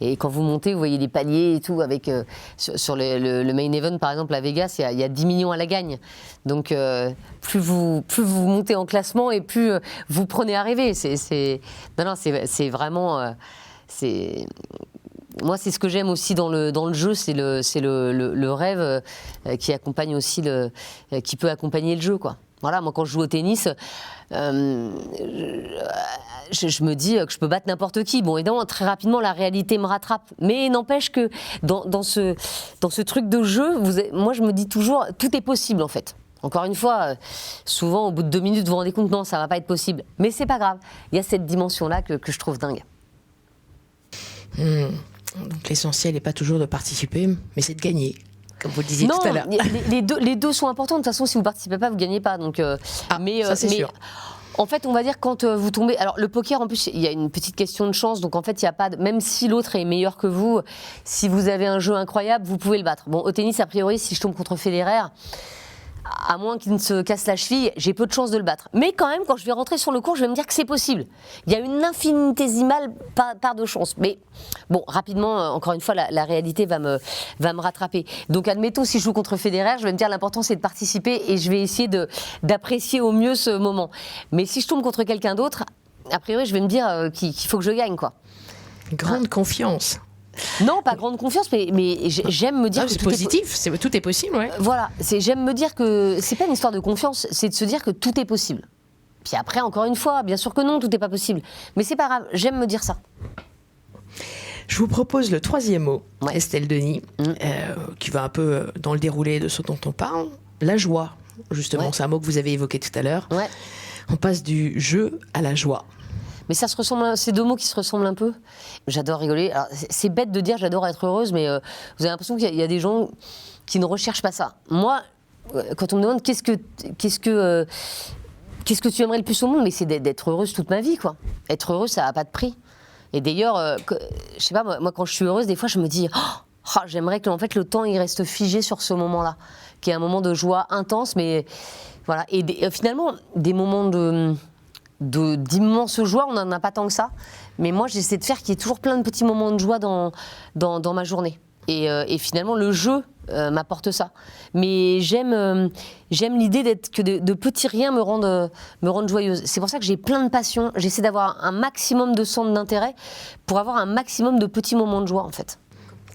Et quand vous montez, vous voyez des paliers et tout. Avec, sur le main event, par exemple, à Vegas, il y a 10 millions à la gagne. Donc plus vous montez en classement et plus vous prenez à rêver. C'est vraiment... Moi, c'est ce que j'aime aussi dans le jeu, c'est le rêve qui accompagne aussi qui peut accompagner le jeu, quoi. Voilà, moi quand je joue au tennis, je me dis que je peux battre n'importe qui. Bon, évidemment, très rapidement, la réalité me rattrape. Mais n'empêche que dans ce truc de jeu, moi, je me dis toujours, tout est possible, en fait. Encore une fois, souvent, au bout de 2 minutes, vous vous rendez compte, non, ça ne va pas être possible. Mais c'est pas grave. Il y a cette dimension-là que je trouve dingue. Donc l'essentiel n'est pas toujours de participer, mais c'est de gagner, comme vous le disiez tout à l'heure. Les deux sont importants. De toute façon, si vous ne participez pas, vous ne gagnez pas. Donc, ça c'est sûr. En fait, on va dire quand vous tombez... Alors, le poker, en plus, il y a une petite question de chance. Donc, en fait, il n'y a pas... Même si l'autre est meilleur que vous, si vous avez un jeu incroyable, vous pouvez le battre. Bon, au tennis, a priori, si je tombe contre Federer, à moins qu'il ne se casse la cheville, j'ai peu de chances de le battre. Mais quand même, quand je vais rentrer sur le court, je vais me dire que c'est possible. Il y a une infinitésimale part de chance. Mais bon, rapidement, encore une fois, la réalité va me rattraper. Donc, admettons, si je joue contre Federer, je vais me dire l'important, c'est de participer et je vais essayer d'apprécier au mieux ce moment. Mais si je tombe contre quelqu'un d'autre, a priori, je vais me dire qu'il faut que je gagne, quoi. Grande confiance. Non, pas grande confiance, mais j'aime me dire que c'est positif, tout est possible, ouais. Voilà, j'aime me dire que c'est pas une histoire de confiance, c'est de se dire que tout est possible. Puis après, encore une fois, bien sûr que non, tout n'est pas possible. Mais c'est pas grave, j'aime me dire ça. Je vous propose le 3e mot, Estelle Denis, qui va un peu dans le déroulé de ce dont on parle. La joie, justement, c'est un mot que vous avez évoqué tout à l'heure. Ouais. On passe du jeu à la joie. Mais ça se ressemble, c'est 2 mots qui se ressemblent un peu. J'adore rigoler. Alors, c'est bête de dire j'adore être heureuse, mais vous avez l'impression qu'il y a des gens qui ne recherchent pas ça. Moi, quand on me demande qu'est-ce que tu aimerais le plus au monde, mais c'est d'être heureuse toute ma vie, quoi. Être heureuse, ça n'a pas de prix. Et d'ailleurs, je sais pas, moi quand je suis heureuse, des fois je me dis, j'aimerais que en fait le temps il reste figé sur ce moment-là, qui est un moment de joie intense, mais voilà. Et finalement, des moments d'immense joie, on n'en a pas tant que ça, mais moi j'essaie de faire qu'il y ait toujours plein de petits moments de joie dans ma journée. Et finalement le jeu m'apporte ça. Mais j'aime l'idée que de petits riens me rendent joyeuse. C'est pour ça que j'ai plein de passions, j'essaie d'avoir un maximum de centres d'intérêt pour avoir un maximum de petits moments de joie en fait.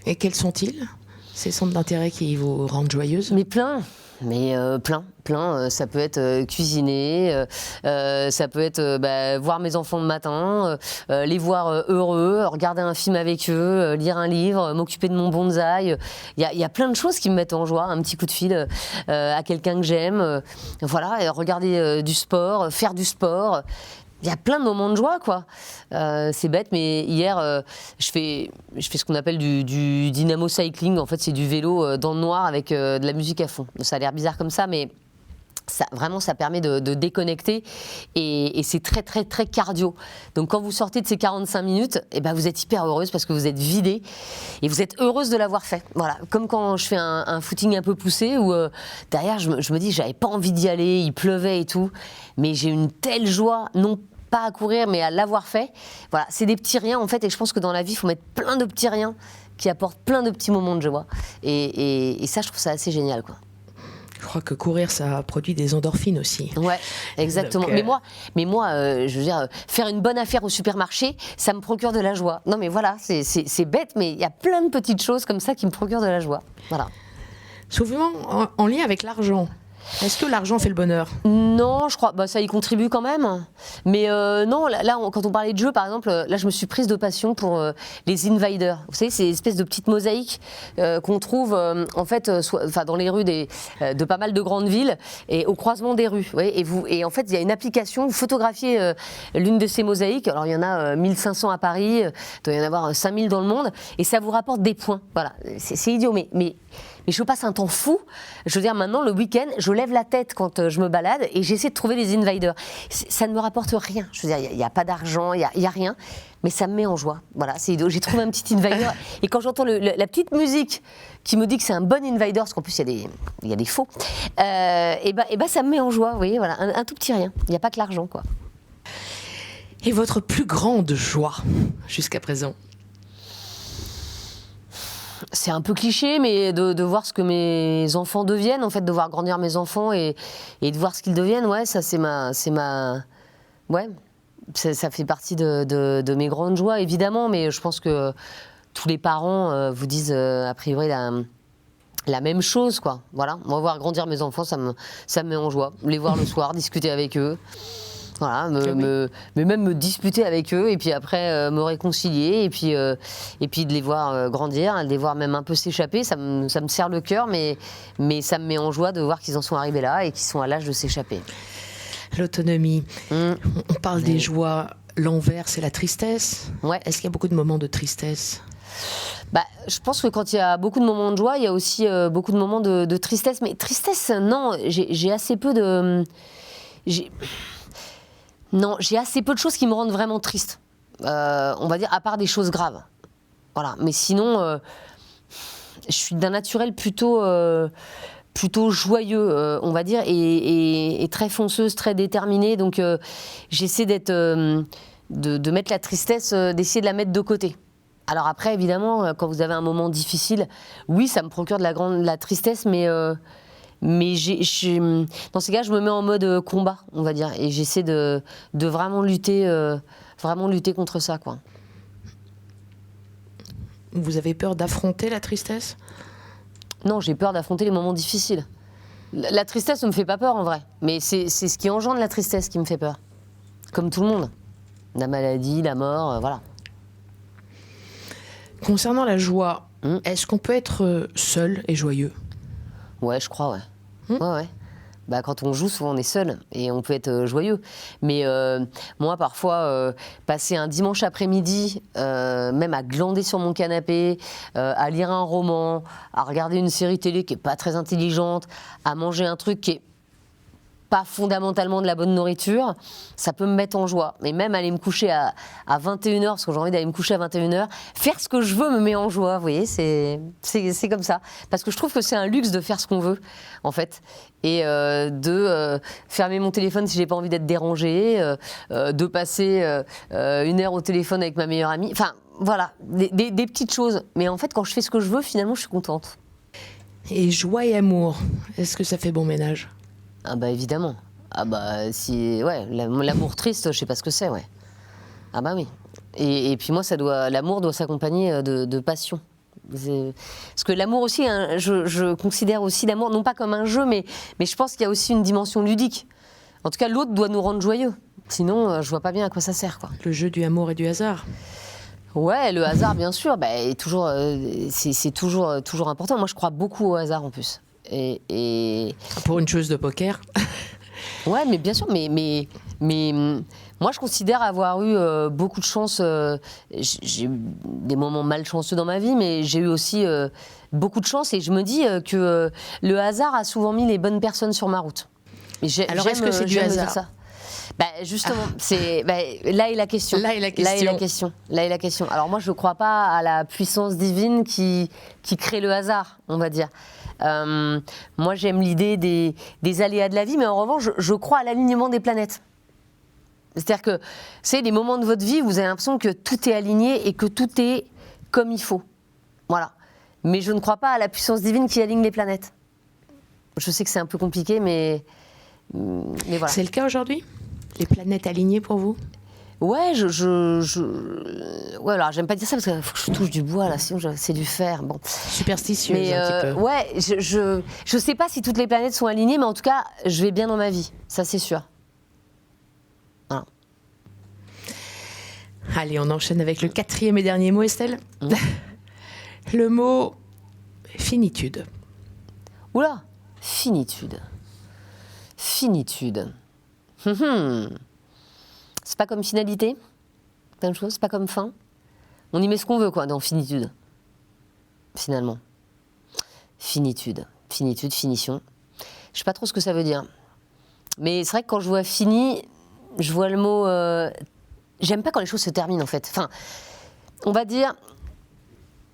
Et quels sont-ils, ces centres d'intérêt qui vous rendent joyeuse? Mais plein. Ça peut être cuisiner, ça peut être voir mes enfants le matin, les voir heureux, regarder un film avec eux, lire un livre, m'occuper de mon bonsaï. Il y a plein de choses qui me mettent en joie, un petit coup de fil à quelqu'un que j'aime, voilà, regarder du sport, faire du sport. Il y a plein de moments de joie, quoi. C'est bête, mais hier, je fais ce qu'on appelle du dynamo cycling. En fait, c'est du vélo dans le noir avec de la musique à fond. Ça a l'air bizarre comme ça, mais vraiment, ça permet de déconnecter. Et c'est très, très, très cardio. Donc, quand vous sortez de ces 45 minutes, vous êtes hyper heureuse parce que vous êtes vidée et vous êtes heureuse de l'avoir fait. Voilà. Comme quand je fais un footing un peu poussé où derrière, je me dis, j'avais pas envie d'y aller, il pleuvait et tout. Mais j'ai une telle joie, non pas à courir, mais à l'avoir fait. Voilà, c'est des petits riens en fait, et je pense que dans la vie, il faut mettre plein de petits riens qui apportent plein de petits moments de joie. Et ça, je trouve ça assez génial, quoi. Je crois que courir, ça produit des endorphines aussi. Ouais, exactement. Donc, mais moi, je veux dire, faire une bonne affaire au supermarché, ça me procure de la joie. Non, mais voilà, c'est bête, mais il y a plein de petites choses comme ça qui me procurent de la joie. Voilà. Souvent en lien avec l'argent. Est-ce que l'argent fait le bonheur? Non, je crois, ça y contribue quand même. Mais non, là, quand on parlait de jeu, par exemple, là, je me suis prise de passion pour les invaders. Vous savez, ces espèces de petites mosaïques qu'on trouve en fait, dans les rues de pas mal de grandes villes et au croisement des rues. Et en fait, il y a une application, vous photographiez l'une de ces mosaïques. Alors, il y en a 1500 à Paris, il doit y en avoir 5000 dans le monde, et ça vous rapporte des points. Voilà, c'est idiot, mais je passe un temps fou. Je veux dire, maintenant, le week-end, je lève la tête quand je me balade et j'essaie de trouver les invaders. Ça ne me rapporte rien. Je veux dire, il n'y a pas d'argent, il n'y a rien. Mais ça me met en joie. Voilà, c'est idiot. J'ai trouvé un petit invader. Et quand j'entends la petite musique qui me dit que c'est un bon invader, parce qu'en plus, il y a des faux, ça me met en joie. Vous voyez, voilà, un tout petit rien. Il n'y a pas que l'argent, quoi. Et votre plus grande joie jusqu'à présent? C'est un peu cliché, mais de voir ce que mes enfants deviennent, en fait, de voir grandir mes enfants et de voir ce qu'ils deviennent, ouais, ça ouais, ça fait partie de mes grandes joies, évidemment, mais je pense que tous les parents vous disent a priori la même chose, quoi. Voilà, moi, voir grandir mes enfants, ça me met en joie. Les voir le soir, discuter avec eux, Voilà, mais même me disputer avec eux et puis après me réconcilier et puis de les voir grandir, de les voir même un peu s'échapper, ça me serre le cœur, mais ça me met en joie de voir qu'ils en sont arrivés là et qu'ils sont à l'âge de s'échapper. L'autonomie, on parle des joies, l'envers c'est la tristesse. Ouais. Est-ce qu'il y a beaucoup de moments de tristesse ? Je pense que quand il y a beaucoup de moments de joie, il y a aussi beaucoup de moments de tristesse. Mais tristesse, non, j'ai assez peu de... Non, j'ai assez peu de choses qui me rendent vraiment triste. On va dire, à part des choses graves. Voilà. Mais sinon, je suis d'un naturel plutôt joyeux, on va dire, et très fonceuse, très déterminée. Donc, j'essaie de mettre la tristesse, d'essayer de la mettre de côté. Alors après, évidemment, quand vous avez un moment difficile, oui, ça me procure de la tristesse, mais dans ces cas, je me mets en mode combat, on va dire, et j'essaie de vraiment lutter contre ça, quoi. Vous avez peur d'affronter la tristesse ? Non, j'ai peur d'affronter les moments difficiles. La tristesse ne me fait pas peur, en vrai, mais c'est ce qui engendre la tristesse qui me fait peur. Comme tout le monde. La maladie, la mort, voilà. Concernant la joie, est-ce qu'on peut être seul et joyeux ? Ouais, je crois, ouais. Ouais. Quand on joue, souvent on est seul et on peut être joyeux. Mais moi, parfois, passer un dimanche après-midi, même à glander sur mon canapé, à lire un roman, à regarder une série télé qui n'est pas très intelligente, à manger un truc qui est pas fondamentalement de la bonne nourriture, ça peut me mettre en joie. Mais même aller me coucher à 21h, parce que j'ai envie d'aller me coucher à 21h, faire ce que je veux me met en joie, vous voyez, c'est comme ça. Parce que je trouve que c'est un luxe de faire ce qu'on veut, en fait. Et de fermer mon téléphone si j'ai pas envie d'être dérangée, de passer 1 heure au téléphone avec ma meilleure amie. Enfin, voilà, des petites choses. Mais en fait, quand je fais ce que je veux, finalement, je suis contente. Et joie et amour, est-ce que ça fait bon ménage ? Ah évidemment. L'amour triste, je sais pas ce que c'est, ouais. Ah oui. Et puis moi, l'amour doit s'accompagner de passion. Parce que l'amour aussi, hein, je considère aussi l'amour, non pas comme un jeu, mais je pense qu'il y a aussi une dimension ludique. En tout cas, l'autre doit nous rendre joyeux. Sinon, je vois pas bien à quoi ça sert, quoi. Le jeu du amour et du hasard. Ouais, le hasard, bien sûr, est toujours, c'est toujours important. Moi, je crois beaucoup au hasard, en plus. Et... Pour une chose de poker. Ouais, mais bien sûr, mais moi je considère avoir eu beaucoup de chance. J'ai eu des moments malchanceux dans ma vie, mais j'ai eu aussi beaucoup de chance et je me dis que le hasard a souvent mis les bonnes personnes sur ma route. Alors est-ce que c'est du hasard ? Ça. Justement, là est la question. Là est la question. Alors moi je ne crois pas à la puissance divine qui crée le hasard, on va dire. Moi, j'aime l'idée des aléas de la vie, mais en revanche, je crois à l'alignement des planètes. C'est-à-dire que c'est des moments de votre vie où vous avez l'impression que tout est aligné et que tout est comme il faut. Voilà. Mais je ne crois pas à la puissance divine qui aligne les planètes. Je sais que c'est un peu compliqué, mais voilà. C'est le cas aujourd'hui ? Les planètes alignées pour vous ? Ouais, ouais, alors j'aime pas dire ça parce qu'il faut que je touche du bois là, sinon c'est du fer. Bon. Superstitieuse un petit peu. Ouais, je sais pas si toutes les planètes sont alignées, mais en tout cas, je vais bien dans ma vie, ça c'est sûr. Voilà. Allez, on enchaîne avec le 4e et dernier mot, Estelle. Le mot finitude. Oula, finitude. Finitude. C'est pas comme finalité, plein de choses, c'est pas comme fin. On y met ce qu'on veut, quoi, dans finitude. Finalement. Finitude, finition. Je sais pas trop ce que ça veut dire. Mais c'est vrai que quand je vois fini, je vois le mot... J'aime pas quand les choses se terminent, en fait. Enfin, on va dire...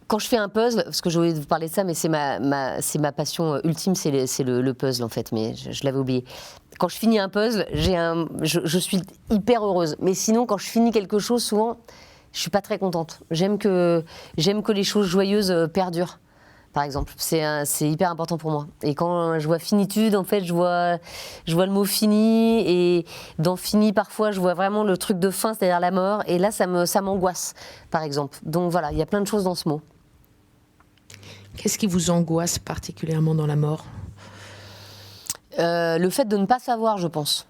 Quand je fais un puzzle, parce que je voulais vous parler de ça, mais c'est ma passion ultime, c'est le puzzle, en fait, mais je l'avais oublié. Quand je finis un puzzle, je suis hyper heureuse. Mais sinon, quand je finis quelque chose, souvent, je suis pas très contente. J'aime que les choses joyeuses perdurent, par exemple. C'est hyper important pour moi. Et quand je vois finitude, en fait, je vois le mot fini. Et dans fini, parfois, je vois vraiment le truc de fin, c'est-à-dire la mort. Et là, ça m'angoisse, par exemple. Donc voilà, il y a plein de choses dans ce mot. Qu'est-ce qui vous angoisse particulièrement dans la mort ? Le fait de ne pas savoir, je pense.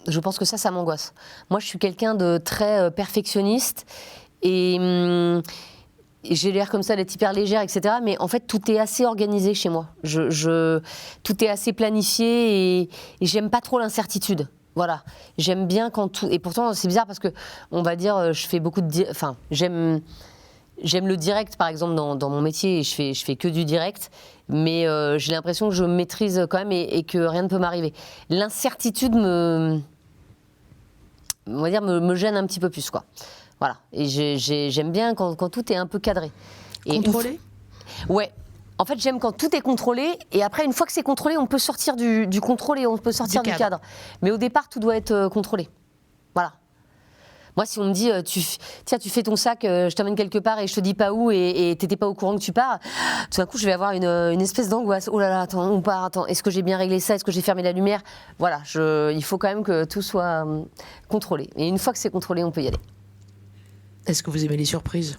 Je pense que ça m'angoisse. Moi, je suis quelqu'un de très perfectionniste et j'ai l'air comme ça d'être hyper légère, etc. Mais en fait, tout est assez organisé chez moi. Tout est assez planifié et j'aime pas trop l'incertitude. Voilà. J'aime bien quand tout... Et pourtant, c'est bizarre parce que, on va dire, je fais beaucoup de... Enfin, j'aime le direct, par exemple, dans mon métier, et je fais que du direct, mais j'ai l'impression que je maîtrise quand même et que rien ne peut m'arriver. L'incertitude me gêne un petit peu plus, quoi. Voilà. Et j'aime bien quand tout est un peu cadré. Contrôlé ? Ouais. En fait, j'aime quand tout est contrôlé, et après, une fois que c'est contrôlé, on peut sortir du contrôle et on peut sortir du cadre. Mais au départ, tout doit être contrôlé. Voilà. Moi, si on me dit, tu fais ton sac, je t'emmène quelque part et je te dis pas où et t'étais pas au courant que tu pars, tout d'un coup, je vais avoir une espèce d'angoisse. Oh là là, attends, on part, attends, est-ce que j'ai bien réglé ça? Est-ce que j'ai fermé la lumière? Voilà, il faut quand même que tout soit contrôlé. Et une fois que c'est contrôlé, on peut y aller. Est-ce que vous aimez les surprises?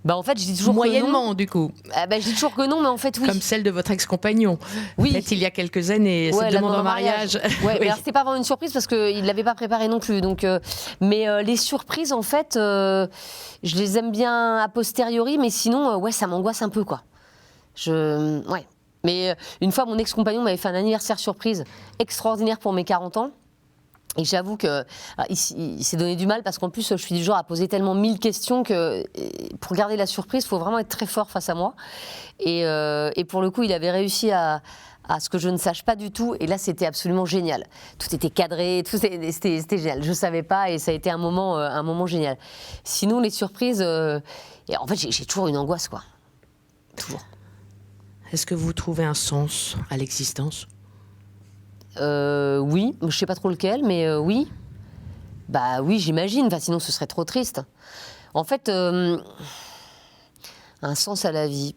En fait, je dis toujours moyennement, que non. Du coup. Je dis toujours que non, mais en fait, oui. Comme celle de votre ex-compagnon. Oui. Peut-être il y a quelques années, cette demande en mariage. Ouais, oui. C'était pas vraiment une surprise parce qu'il ne l'avait pas préparé non plus. Donc, mais les surprises, en fait, je les aime bien a posteriori, mais sinon, ça m'angoisse un peu, quoi. Ouais. Mais une fois, mon ex-compagnon m'avait fait un anniversaire surprise extraordinaire pour mes 40 ans. Et j'avoue qu'il s'est donné du mal parce qu'en plus, je suis du genre à poser tellement 1000 questions que pour garder la surprise, il faut vraiment être très fort face à moi. Et pour le coup, il avait réussi à ce que je ne sache pas du tout. Et là, c'était absolument génial. Tout était cadré, c'était génial. Je ne savais pas et ça a été un moment génial. Sinon, les surprises, en fait, j'ai toujours une angoisse, quoi. Toujours. Est-ce que vous trouvez un sens à l'existence ? Oui, je ne sais pas trop lequel, mais oui. Oui, j'imagine, sinon ce serait trop triste. En fait, un sens à la vie.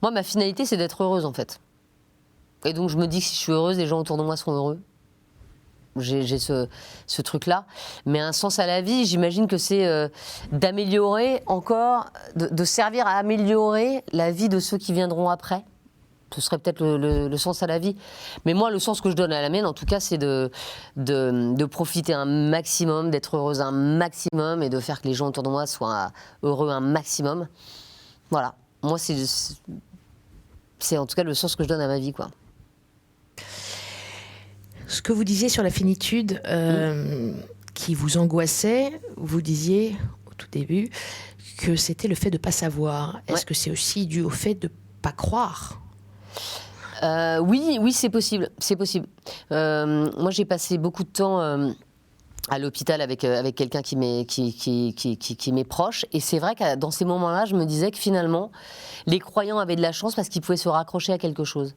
Moi, ma finalité, c'est d'être heureuse, en fait. Et donc, je me dis que si je suis heureuse, les gens autour de moi seront heureux. J'ai ce truc-là. Mais un sens à la vie, j'imagine que c'est d'améliorer encore, de servir à améliorer la vie de ceux qui viendront après. Ce serait peut-être le sens à la vie. Mais moi, le sens que je donne à la mienne, en tout cas, c'est de profiter un maximum, d'être heureuse un maximum et de faire que les gens autour de moi soient heureux un maximum. Voilà. Moi, c'est en tout cas le sens que je donne à ma vie, quoi. Ce que vous disiez sur la finitude qui vous angoissait, vous disiez au tout début que c'était le fait de ne pas savoir. Est-ce que c'est aussi dû au fait de ne pas croire ? Oui, c'est possible. Moi, j'ai passé beaucoup de temps à l'hôpital avec quelqu'un qui m'est proche. Et c'est vrai que dans ces moments-là, je me disais que finalement, les croyants avaient de la chance parce qu'ils pouvaient se raccrocher à quelque chose.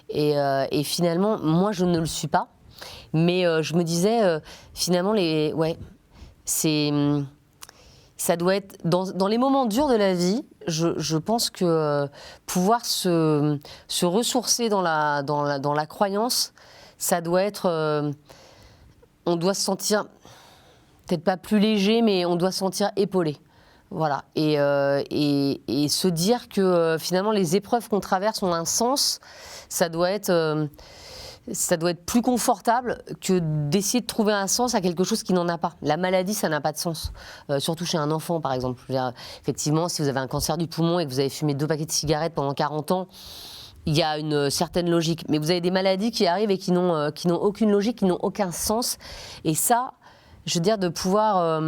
Et finalement, moi, je ne le suis pas. Mais je me disais, finalement, ça doit être dans les moments durs de la vie. Je pense que pouvoir se ressourcer dans la croyance, ça doit être... on doit se sentir, peut-être pas plus léger, mais on doit se sentir épaulé. Voilà. Et se dire que finalement les épreuves qu'on traverse ont un sens, ça doit être plus confortable que d'essayer de trouver un sens à quelque chose qui n'en a pas. La maladie, ça n'a pas de sens. Surtout chez un enfant, par exemple. Je veux dire, effectivement, si vous avez un cancer du poumon et que vous avez fumé 2 paquets de cigarettes pendant 40 ans, il y a une certaine logique. Mais vous avez des maladies qui arrivent et qui n'ont aucune logique, qui n'ont aucun sens. Et ça, je veux dire, de pouvoir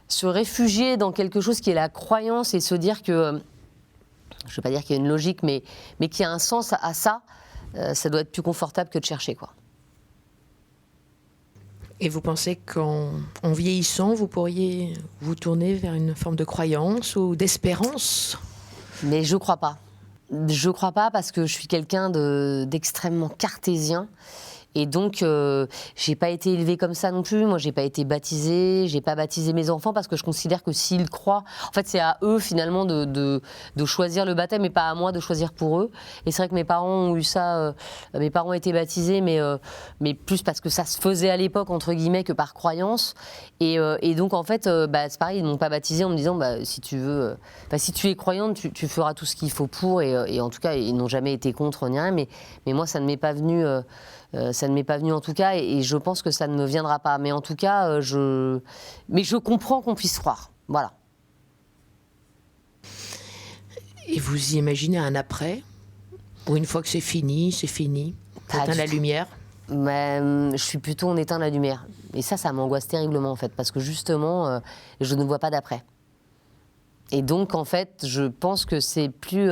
se réfugier dans quelque chose qui est la croyance et se dire que... je ne veux pas dire qu'il y a une logique, mais qu'il y a un sens à ça, ça doit être plus confortable que de chercher, quoi. Et vous pensez qu'en vieillissant, vous pourriez vous tourner vers une forme de croyance ou d'espérance ? Mais je ne crois pas. Je ne crois pas parce que je suis quelqu'un d'extrêmement cartésien. Et donc, j'ai pas été élevée comme ça non plus. Moi, j'ai pas été baptisée, j'ai pas baptisé mes enfants parce que je considère que s'ils croient, en fait, c'est à eux finalement de choisir le baptême et pas à moi de choisir pour eux. Et c'est vrai que mes parents ont eu ça. Mes parents étaient baptisés, mais plus parce que ça se faisait à l'époque entre guillemets que par croyance. Et donc en fait, c'est pareil, ils m'ont pas baptisée en me disant si tu veux, si tu es croyante, tu feras tout ce qu'il faut pour. Et en tout cas, ils n'ont jamais été contre ni rien. Mais moi, ça ne m'est pas venu. ça ne m'est pas venu en tout cas, et je pense que ça ne me viendra pas. Mais en tout cas, mais je comprends qu'on puisse croire. Voilà. Et vous imaginez un après, ou une fois que c'est fini, on éteint la lumière? Mais, je suis plutôt, on éteint la lumière. Et ça m'angoisse terriblement en fait, parce que justement, je ne vois pas d'après. Et donc en fait, je pense que c'est plus...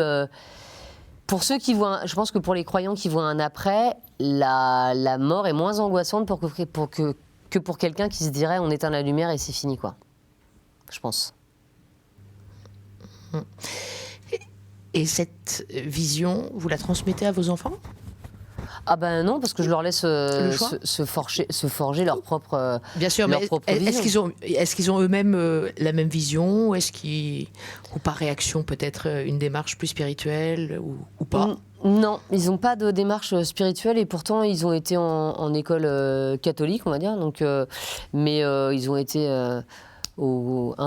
pour ceux qui voient, je pense que pour les croyants qui voient un après, la mort est moins angoissante que pour quelqu'un qui se dirait on éteint la lumière et c'est fini, quoi. Je pense. Et cette vision, vous la transmettez à vos enfants? Ah ben non, parce que je leur laisse se forger leur propre Bien sûr, leur mais propre vision. est-ce qu'ils ont eux-mêmes la même vision, ou par réaction peut-être une démarche plus spirituelle ou pas? Non, ils n'ont pas de démarche spirituelle, et pourtant ils ont été en école catholique, on va dire. Donc, mais ils ont été un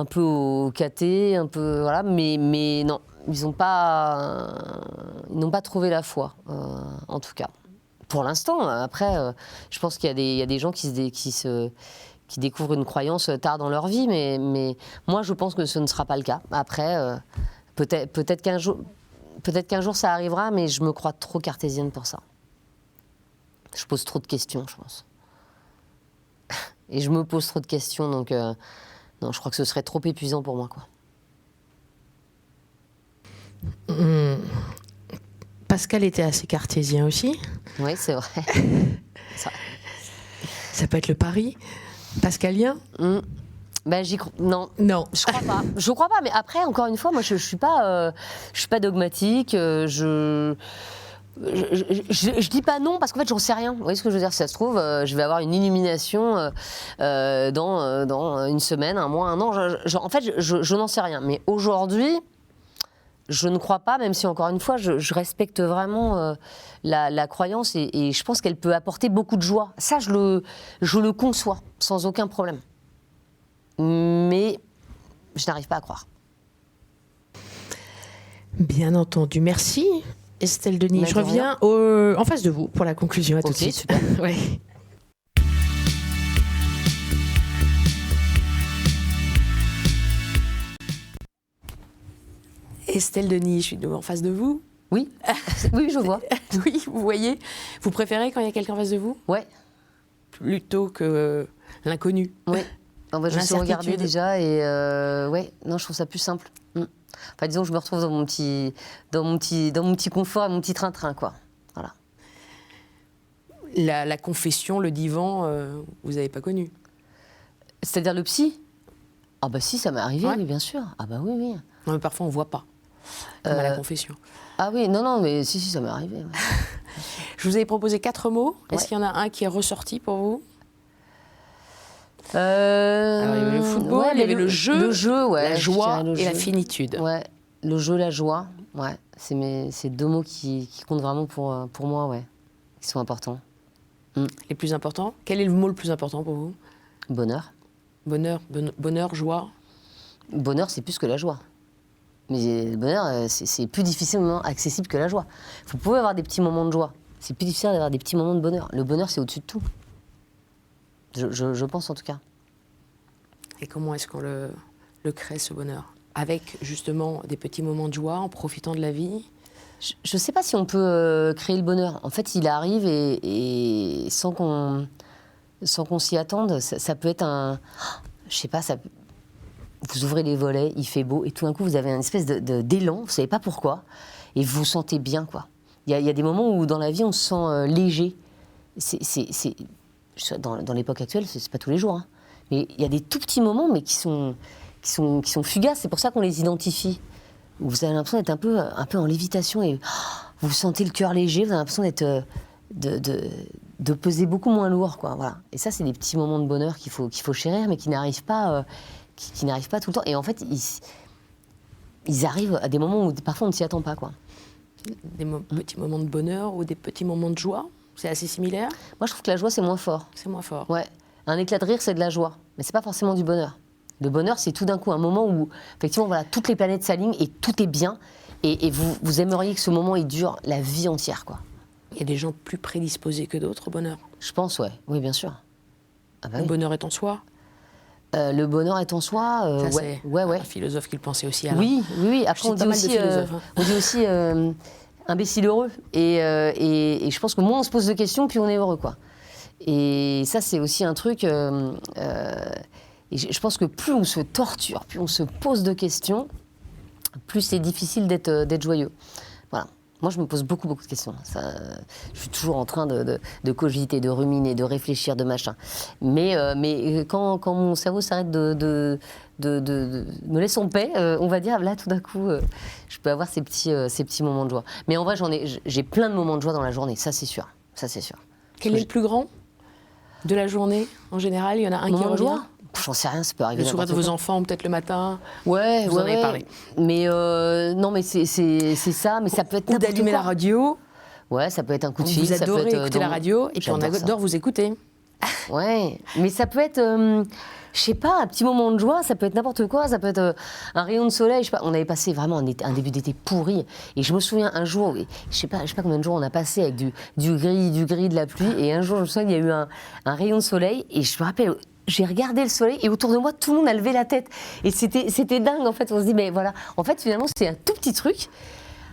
peu au caté, un peu voilà, mais non, ils n'ont pas trouvé la foi, en tout cas. Pour l'instant, après, je pense qu'il y a des gens qui découvrent une croyance tard dans leur vie, mais moi, je pense que ce ne sera pas le cas. Après, peut-être qu'un jour ça arrivera, mais je me crois trop cartésienne pour ça. Je pose trop de questions, je pense. Et je me pose trop de questions, donc non, je crois que ce serait trop épuisant pour moi, quoi. Pascal était assez cartésien aussi. Oui, c'est vrai. Ça peut être le pari pascalien. Ben, non, je crois pas. Je crois pas, mais après, encore une fois, moi, je suis pas dogmatique. Je dis pas non parce qu'en fait, j'en sais rien. Vous voyez ce que je veux dire? Si ça se trouve, je vais avoir une illumination dans une semaine, un mois, un an. En fait, je n'en sais rien. Mais aujourd'hui, je ne crois pas, même si, encore une fois, je respecte vraiment la croyance, et je pense qu'elle peut apporter beaucoup de joie. Ça, je le conçois, sans aucun problème. Mais je n'arrive pas à croire. Bien entendu. Merci, Estelle Denis. Je reviens en face de vous pour la conclusion. À tout de suite. Super. Ouais. Estelle Denis, je suis en face de vous. Oui, oui, je vois. Oui, vous voyez. Vous préférez quand il y a quelqu'un en face de vous? Ouais. Plutôt que l'inconnu. Oui. Je sais regarder déjà, et ouais, non, je trouve ça plus simple. Enfin, disons, je me retrouve dans mon petit confort et mon petit train-train, quoi. Voilà. La confession, le divan, vous n'avez pas connu? C'est-à-dire le psy? Ah bah si, ça m'est arrivé, ouais. Oui, bien sûr. Ah bah oui, oui. Non, mais parfois on voit pas. Comme à la confession. Ah oui, non, mais si, ça m'est arrivé. Ouais. Je vous avais proposé 4 mots. Ouais. Est-ce qu'il y en a un qui est ressorti pour vous? Alors, il y avait le football, il y avait le jeu, ouais, la joie et la finitude. Ouais, le jeu, la joie, ouais. C'est 2 mots qui comptent vraiment pour moi, ouais. Qui sont importants. Les plus importants? Quel est le mot le plus important pour vous? Bonheur. Bonheur, joie? Bonheur, c'est plus que la joie. Mais le bonheur, c'est plus difficilement accessible que la joie. Vous pouvez avoir des petits moments de joie. C'est plus difficile d'avoir des petits moments de bonheur. Le bonheur, c'est au-dessus de tout. Je pense en tout cas. Et comment est-ce qu'on le crée, ce bonheur? Avec justement des petits moments de joie, en profitant de la vie? Je ne sais pas si on peut créer le bonheur. En fait, il arrive, et sans qu'on s'y attende, ça peut être un... Je sais pas, vous ouvrez les volets, il fait beau, et tout d'un coup, vous avez une espèce d'élan, vous ne savez pas pourquoi, et vous vous sentez bien, quoi. Il y a des moments où, dans la vie, on se sent léger. Dans l'époque actuelle, c'est pas tous les jours, hein. Mais il y a des tout petits moments, mais qui sont fugaces. C'est pour ça qu'on les identifie. Vous avez l'impression d'être un peu en lévitation, et vous vous sentez le cœur léger. Vous avez l'impression d'être de peser beaucoup moins lourd, quoi. Voilà. Et ça, c'est des petits moments de bonheur qu'il faut chérir, mais qui n'arrivent pas, qui n'arrivent pas tout le temps. Et en fait, ils arrivent à des moments où parfois on ne s'y attend pas, quoi. Des petits moments de bonheur ou des petits moments de joie? C'est assez similaire? Moi, je trouve que la joie, c'est moins fort. C'est moins fort. Ouais. Un éclat de rire, c'est de la joie. Mais c'est pas forcément du bonheur. Le bonheur, c'est tout d'un coup un moment où, effectivement, voilà, toutes les planètes s'alignent et tout est bien. Et vous aimeriez que ce moment, il dure la vie entière, quoi. Il y a des gens plus prédisposés que d'autres au bonheur. Je pense, ouais. Oui, bien sûr. Ah bah Le oui. bonheur est en soi. Le bonheur est en soi, Ça, ouais. c'est un philosophe qui le pensait aussi. Alain. Oui. Après, Je cite pas mal de philosophes, hein. on dit aussi imbécile heureux. Et je pense que moins on se pose de questions, plus on est heureux, quoi. Et ça, c'est aussi un truc. Et je pense que plus on se torture, plus on se pose de questions, plus c'est difficile d'être joyeux. Voilà. Moi, je me pose beaucoup de questions. Ça, je suis toujours en train de cogiter, de ruminer, de réfléchir, de machin. Mais quand mon cerveau s'arrête de me laisse en paix, on va dire, là, tout d'un coup, je peux avoir ces petits moments de joie. Mais en vrai, j'ai plein de moments de joie dans la journée, ça, c'est sûr. Ça, c'est sûr. Quel est le plus grand de la journée, en général? Il y en a un qui revient. J'en sais rien, ça peut arriver. Le sourire de vos enfants, peut-être le matin. Ouais, vous en avez parlé. Mais non, mais c'est ça, mais ça peut être ou d'allumer la radio. Ouais, ça peut être un coup de fil. Vous adorez ça peut être écouter la radio, et puis on adore vous écouter. Ouais, mais ça peut être, je sais pas, un petit moment de joie, ça peut être n'importe quoi, ça peut être un rayon de soleil, je sais pas. On avait passé vraiment un début d'été pourri, et je me souviens un jour, je sais pas combien de jours on a passé avec du gris, de la pluie, et un jour, je me souviens, il y a eu un rayon de soleil, et je me rappelle, j'ai regardé le soleil, et autour de moi, tout le monde a levé la tête, et c'était dingue, en fait. On se dit, mais voilà, en fait, finalement, c'était un tout petit truc.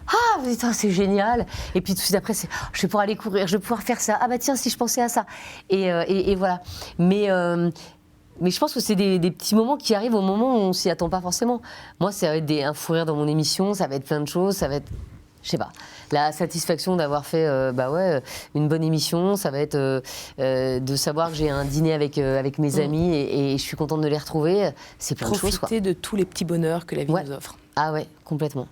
Ah, putain, c'est génial. Et puis tout de suite après, je vais pouvoir aller courir, je vais pouvoir faire ça. Ah bah tiens, si je pensais à ça. Et voilà. Mais je pense que c'est des petits moments qui arrivent au moment où on s'y attend pas forcément. Moi, ça va être un fou rire dans mon émission, ça va être plein de choses, ça va être, je sais pas, la satisfaction d'avoir fait une bonne émission, ça va être de savoir que j'ai un dîner avec mes amis et je suis contente de les retrouver. C'est plein de choses, quoi. Profiter de tous les petits bonheurs que la vie nous offre. Ah ouais, complètement.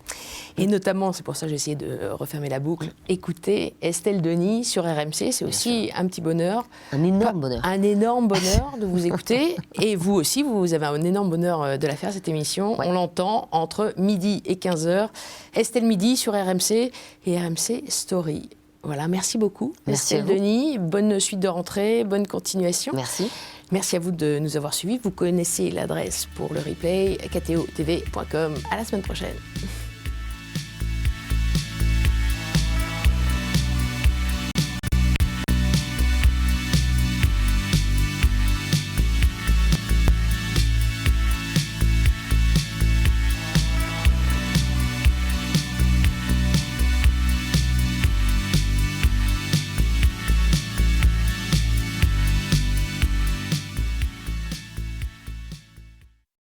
Et notamment, c'est pour ça que j'ai essayé de refermer la boucle, écouter Estelle Denis sur RMC, c'est aussi un petit bonheur. Un énorme bonheur. Un énorme bonheur de vous écouter. Et vous aussi, vous avez un énorme bonheur de la faire, cette émission. Ouais. On l'entend entre midi et 15h. Estelle Midi sur RMC et RMC Story. Voilà, merci beaucoup. Merci Estelle Denis, bonne suite de rentrée, bonne continuation. Merci. Merci à vous de nous avoir suivis. Vous connaissez l'adresse pour le replay, ktotv.com. À la semaine prochaine.